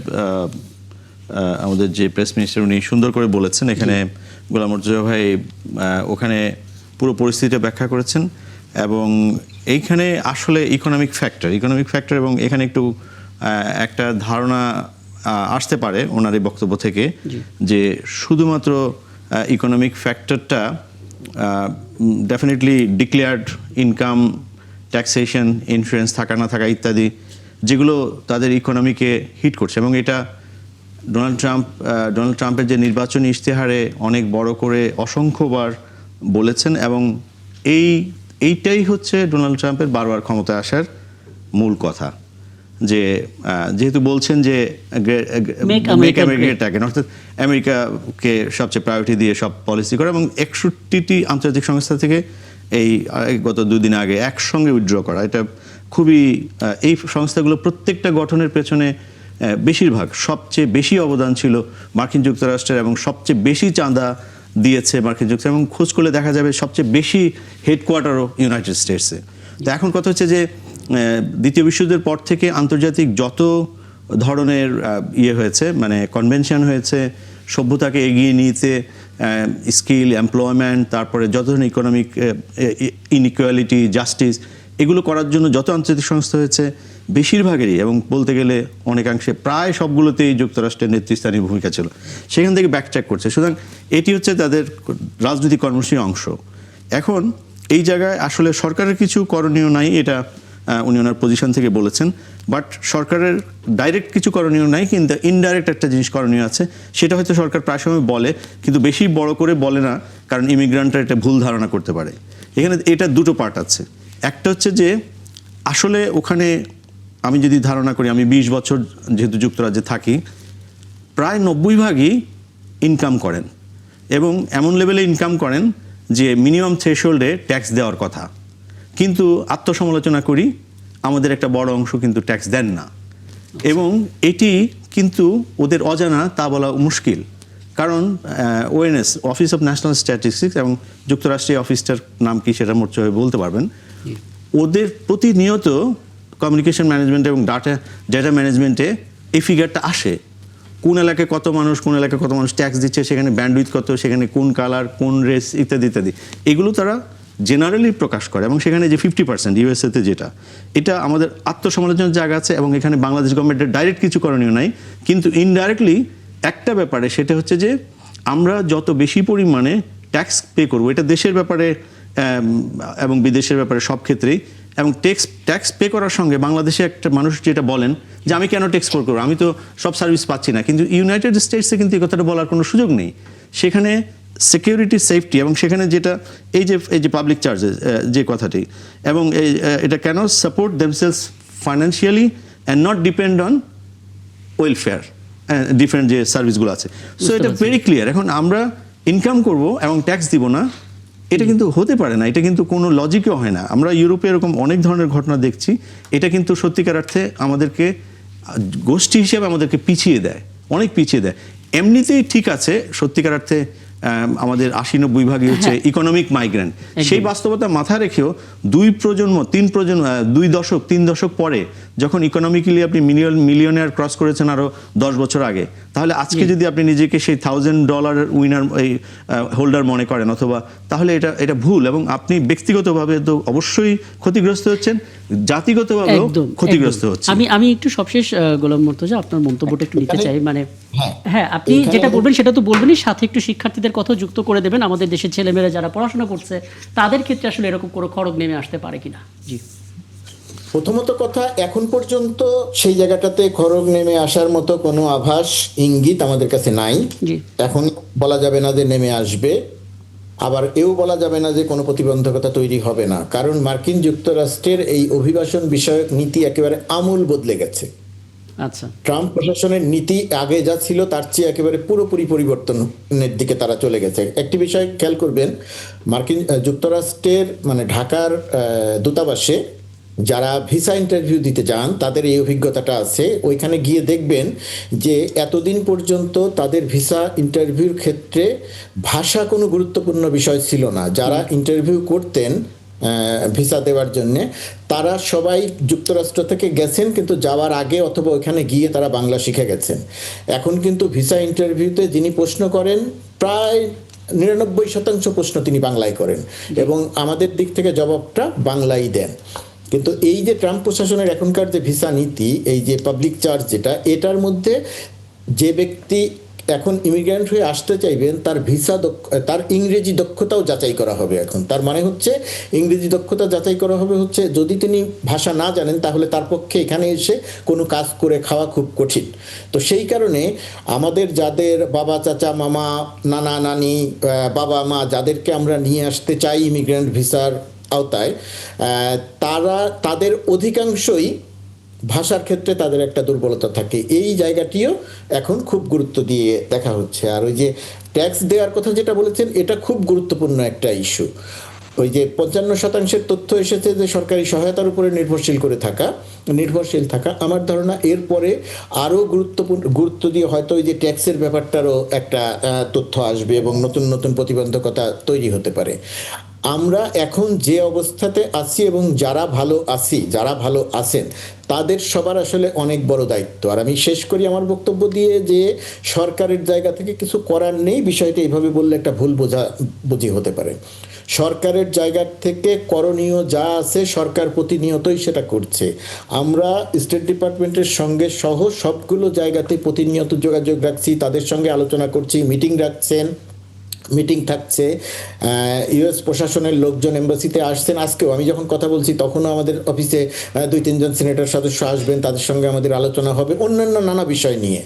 আমাদের যে প্রেস মিনিস্টার উনি সুন্দর করে বলেছেন, এখানে গোলাম মর্তুজা ভাই ওখানে পুরো পরিস্থিতিটা ব্যাখ্যা করেছেন, এবং এইখানে আসলে ইকোনমিক ফ্যাক্টর এবং এখানে একটু একটা ধারণা আসতে পারে ওনার এই বক্তব্য থেকে যে শুধুমাত্র ইকোনমিক ফ্যাক্টরটা definitely declared income, taxation, insurance থাকা না থাকা ইত্যাদি, যেগুলো তাদের ইকোনমিকে হিট করছে, এবং এটা ডোনাল্ড ট্রাম্পের যে নির্বাচনী ইশতেহারে অনেক বড় করে অসংখ্যবার বলেছেন, এবং এইটাই হচ্ছে ডোনাল্ড ট্রাম্পের বারবার ক্ষমতায় আসার মূল কথা। যে যেহেতু বলছেন যে Make make America America great, অর্থাৎ আমেরিকাকে সবচেয়ে প্রায়োরিটি দিয়ে সব পলিসি করে, এবং 61টি আন্তর্জাতিক সংস্থা থেকে এই গত 2 দিন আগে একসঙ্গে উইথড্র করা, এটা খুবই এই সংস্থাগুলো প্রত্যেকটা গঠনের পেছনে বেশিরভাগ সবচেয়ে বেশি অবদান ছিল মার্কিন যুক্তরাষ্ট্রের, এবং সবচেয়ে বেশি চাঁদা দিয়েছে মার্কিন যুক্তরাষ্ট্র, এবং খোঁজ করলে দেখা যাবে সবচেয়ে বেশি হেডকোয়ার্টারও ইউনাইটেড স্টেটসে। তো এখন কথা হচ্ছে যে দ্বিতীয় বিশ্বযুদ্ধের পর থেকে আন্তর্জাতিক যত ধরনের ইয়ে হয়েছে, মানে কনভেনশন হয়েছে সভ্যতাকে এগিয়ে নিতে, স্কিল, এমপ্লয়মেন্ট, তারপরে যত ধরনের ইকোনমিক ইনইকুয়ালিটি, জাস্টিস, এগুলো করার জন্য যত আন্তর্জাতিক সংস্থা হয়েছে বেশিরভাগেরই, এবং বলতে গেলে অনেকাংশে প্রায় সবগুলোতেই যুক্তরাষ্ট্রের নেতৃস্থানীয় ভূমিকা ছিল, সেখান থেকে ব্যাকট্র্যাক করছে। সুতরাং এটি হচ্ছে তাদের রাজনৈতিক কর্মসূচির অংশ। এখন এই জায়গায় আসলে সরকারের কিছু করণীয় নাই, এটা উনি ওনার পজিশন থেকে বলেছেন, বাট সরকারের ডাইরেক্ট কিছু করণীয় নাই, কিন্তু ইনডাইরেক্ট একটা জিনিস করণীয় আছে, সেটা হয়তো সরকার প্রায় সময় বলে কিন্তু বেশি বড় করে বলে না, কারণ ইমিগ্রান্টরা এটা ভুল ধারণা করতে পারে। এখানে এটা দুটো পার্ট আছে। একটা হচ্ছে যে আসলে ওখানে আমি যদি ধারণা করি, আমি 20 বছর যেহেতু যুক্তরাজ্যে থাকি, প্রায় 90% ইনকাম করেন, এবং এমন লেভেলে ইনকাম করেন যে মিনিমাম থ্রেশহোল্ডে ট্যাক্স দেওয়ার কথা, কিন্তু আত্মসমালোচনা করি আমাদের একটা বড় অংশ কিন্তু ট্যাক্স দেন না, এবং এটি কিন্তু ওদের অজানা তা বলা মুশকিল। কারণ ONS, office of national statistics, এবং যুক্তরাষ্ট্রীয় অফিসটার নাম কি সেটা মোট বলতে পারবেন, ওদের প্রতিনিয়ত কমিউনিকেশন ম্যানেজমেন্ট এবং ডেটা ম্যানেজমেন্টে এই ফিগারটা আসে, কোন এলাকায় কত মানুষ, কোন এলাকায় কত মানুষ ট্যাক্স দিচ্ছে, সেখানে ব্যান্ডউইথ কত, সেখানে কোন কালার, কোন রেস, ইত্যাদি ইত্যাদি, এগুলো তারা জেনারেলি প্রকাশ করে। এবং সেখানে যে 50% ইউএসএতে যেটা, এটা আমাদের আত্মসমালোচনার জায়গা আছে, এবং এখানে বাংলাদেশ গভর্নমেন্টের ডাইরেক্ট কিছু করণীয় নাই, কিন্তু ইনডাইরেক্টলি একটা ব্যাপারে, সেটা হচ্ছে যে আমরা যত বেশি পরিমাণে ট্যাক্স পে করবো, এটা দেশের ব্যাপারে এবং বিদেশের ব্যাপারে সব ক্ষেত্রেই, এবং ট্যাক্স পে করার সঙ্গে বাংলাদেশে একটা মানুষ যেটা বলেন যে আমি কেন ট্যাক্স পে করবো, আমি তো সব সার্ভিস পাচ্ছি না, কিন্তু ইউনাইটেড স্টেটসে কিন্তু এই কথাটা বলার কোনো সুযোগ নেই। সেখানে সিকিউরিটি, সেফটি, এবং সেখানে যেটা এই যে পাবলিক চার্জেস যে কথাটি, এবং এটা কেন support themselves financially and not depend on welfare, different যে সার্ভিসগুলো আছে। সো এটা ভেরি ক্লিয়ার। এখন আমরা ইনকাম করব এবং ট্যাক্স দিব না, এটা কিন্তু হতে পারে না, এটা কিন্তু কোনো লজিকও হয় না। আমরা ইউরোপে এরকম অনেক ধরনের ঘটনা দেখছি, এটা কিন্তু সত্যিকার অর্থে আমাদেরকে গোষ্ঠী হিসেবে আমাদেরকে পিছিয়ে দেয়, অনেক পিছিয়ে দেয়। এমনিতেই ঠিক আছে, সত্যিকার অর্থে আমাদের 80-90 ভাগই হচ্ছে ইকোনমিক মাইগ্রেন্ট, সেই বাস্তবতা মাথায় রেখেও 2 দশক 3 দশক পরে যখন ইকোনমিক্যালি আপনি মিলিয়নিয়ার ক্রস করেছেন আরো 10 বছর আগে, তাহলে আজকে যদি আপনি নিজেকে সেই $1000 উইনার হোল্ডার মনে করেন, অথবা তাহলে এটা ভুল, এবং আপনি ব্যক্তিগতভাবে তো অবশ্যই ক্ষতিগ্রস্ত হচ্ছেন, জাতিগতভাবেও ক্ষতিগ্রস্ত হচ্ছেন। আমি একটু সবশেষ গোলাম মুর্তজা আপনার মন্তব্যটা একটু নিতে চাই। মানে হ্যাঁ, আপনি যেটা বলবেন সেটা তো বলবেনই, সাথে একটু শিক্ষার্থীদের কথা যুক্ত করে দেবেন। আমাদের দেশের ছেলেমেয়েরা যারা পড়াশোনা করছে তাদের ক্ষেত্রে আসলে এরকম কোনো খড়গ নেমে আসতে পারে কিনা। জি, প্রথমত কথা, এখন পর্যন্ত সেই জায়গাটাতে খড়গ নেমে আসার মতো কোনো আভাস, ইঙ্গিত আমাদের কাছে নাই। এখন বলা যাবে না যে নেমে আসবে, আবার এও বলা যাবে না যে কোনো প্রতিবন্ধকতা তৈরি হবে না, কারণ মার্কিন যুক্তরাষ্ট্রের এই অভিবাসন বিষয়ক নীতি একেবারে আমূল বদলে গেছে। আচ্ছা, ট্রাম্প প্রশাসনের নীতি আগে যা ছিল তার চেয়ে একেবারে পুরোপুরি পরিবর্তনের দিকে তারা চলে গেছে। একটি বিষয় খেয়াল করবেন, মার্কিন যুক্তরাষ্ট্রের মানে ঢাকার দূতাবাসে যারা ভিসা ইন্টারভিউ দিতে যান তাদের এই অভিজ্ঞতাটা আছে। ওইখানে গিয়ে দেখবেন যে এতদিন পর্যন্ত তাদের ভিসা ইন্টারভিউর ক্ষেত্রে ভাষা কোনো গুরুত্বপূর্ণ বিষয় ছিল না। যারা ইন্টারভিউ করতেন ভিসা দেওয়ার জন্যে তারা সবাই যুক্তরাষ্ট্র থেকে গেছেন, কিন্তু যাওয়ার আগে অথবা ওইখানে গিয়ে তারা বাংলা শিখে গেছেন। এখন কিন্তু ভিসা ইন্টারভিউতে যিনি প্রশ্ন করেন প্রায় 99% প্রশ্ন তিনি বাংলায় করেন, এবং আমাদের দিক থেকে জবাবটা বাংলাই দেন। কিন্তু এই যে ট্রাম্প প্রশাসনের এখনকার যে ভিসা নীতি, এই যে পাবলিক চার্জ যেটা, এটার মধ্যে যে ব্যক্তি এখন ইমিগ্রেন্ট হয়ে আসতে চাইবেন তার ইংরেজি দক্ষতাও যাচাই করা হবে। এখন তার মানে হচ্ছে ইংরেজি দক্ষতা যাচাই করা হবে হচ্ছে যদি তিনি ভাষা না জানেন তাহলে তার পক্ষে এখানে এসে কোনো কাজ করে খাওয়া খুব কঠিন। তো সেই কারণে আমাদের যাদের বাবা, চাচা, মামা, নানা, নানি, বাবা, মা যাদেরকে আমরা নিয়ে আসতে চাই ইমিগ্রেন্ট ভিসার আওতায়, তাদের অধিকাংশই ভাষার ক্ষেত্রে তাদের একটা দুর্বলতা থাকে, এই জায়গাটিও এখন খুব গুরুত্ব দিয়ে দেখা হচ্ছে। আর ওই যে ট্যাক্স দেওয়ার কথা যেটা বলেছেন, এটা খুব গুরুত্বপূর্ণ একটা ইস্যু। ওই যে 55% তথ্য এসেছে যে সরকারি সহায়তার উপরে নির্ভরশীল থাকা, আমার ধারণা এরপরে আরও গুরুত্ব দিয়ে হয়তো ওই যে ট্যাক্সের ব্যাপারটারও একটা তথ্য আসবে এবং নতুন নতুন প্রতিবন্ধকতা তৈরি হতে পারে। আমরা এখন যে অবস্থাতে আছি এবং যারা ভালো আছেন তাদের সবার আসলে অনেক বড় দায়িত্ব। আর আমি শেষ করি আমার বক্তব্য দিয়ে যে সরকারের জায়গা থেকে কিছু করার নেই, বিষয়টা এইভাবে বললে একটা ভুল বুঝি হতে পারে। সরকারের জায়গা থেকে করণীয় যা আছে সরকার প্রতিনিয়তই সেটা করছে। আমরা স্টেট ডিপার্টমেন্টের সঙ্গে সহ সবগুলো জায়গাতে প্রতিনিয়ত যোগাযোগ রাখছি, তাদের সঙ্গে আলোচনা করছি, মিটিং থাকছে। ইউএস প্রশাসনের লোকজন এমবাসিতে আসছেন, আজকেও আমি যখন কথা বলছি তখনও আমাদের অফিসে 2-3 জন সিনেটর সদস্য আসবেন, তাদের সঙ্গে আমাদের আলোচনা হবে, অন্যান্য নানা বিষয় নিয়ে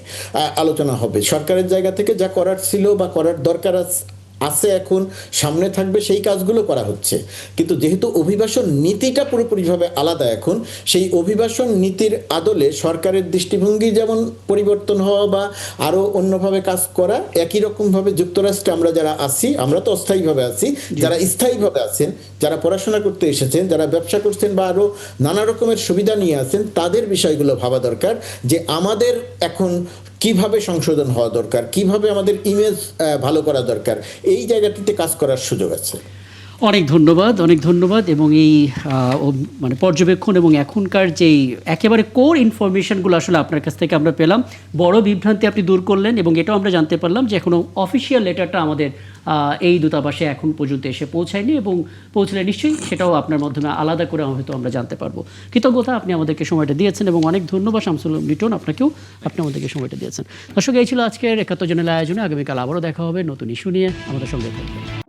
আলোচনা হবে। সরকারের জায়গা থেকে যা করার ছিল বা করার দরকার আছে এখন সামনে থাকবে, সেই কাজগুলো করা হচ্ছে। কিন্তু যেহেতু অভিবাসন নীতিটা পুরোপুরিভাবে আলাদা এখন, সেই অভিবাসন নীতির আদলে সরকারের দৃষ্টিভঙ্গি যেমন পরিবর্তন হওয়া বা আরও অন্যভাবে কাজ করা, একই রকমভাবে যুক্তরাষ্ট্রে আমরা যারা আছি, আমরা তো অস্থায়ীভাবে আছি, যারা স্থায়ীভাবে আছেন, যারা পড়াশোনা করতে এসেছেন, যারা ব্যবসা করছেন বা আরও নানা রকমের সুবিধা নিয়ে আছেন, তাদের বিষয়গুলো ভাবা দরকার যে আমাদের এখন কিভাবে সংশোধন হওয়া দরকার, কিভাবে আমাদের ইমেজ ভালো করা দরকার, এই জায়গাটিতে কাজ করার সুযোগ আছে। অনেক ধন্যবাদ। এবং এই মানে পর্যবেক্ষণ এবং এখনকার যেই একেবারে কোর ইনফরমেশনগুলো আসলে আপনার কাছ থেকে আমরা পেলাম, বড় বিভ্রান্তি আপনি দূর করলেন। এবং এটাও আমরা জানতে পারলাম যে এখনও অফিসিয়াল লেটারটা আমাদের এই দূতাবাসে এখন পর্যন্ত এসে পৌঁছায়নি, এবং পৌঁছলে নিশ্চয়ই সেটাও আপনার মাধ্যমে আলাদা করে হয়তো আমরা জানতে পারবো। কৃতজ্ঞতা, আপনি আমাদেরকে সময়টা দিয়েছেন, এবং অনেক ধন্যবাদ শামসুল লিটন, আপনাকেও, আপনি আমাদেরকে সময়টা দিয়েছেন। দর্শক, এই ছিল আজকের 71 জনের আয়োজনে। আগামীকাল আবারও দেখা হবে নতুন ইস্যু নিয়ে, আমাদের সঙ্গে থাকবেন।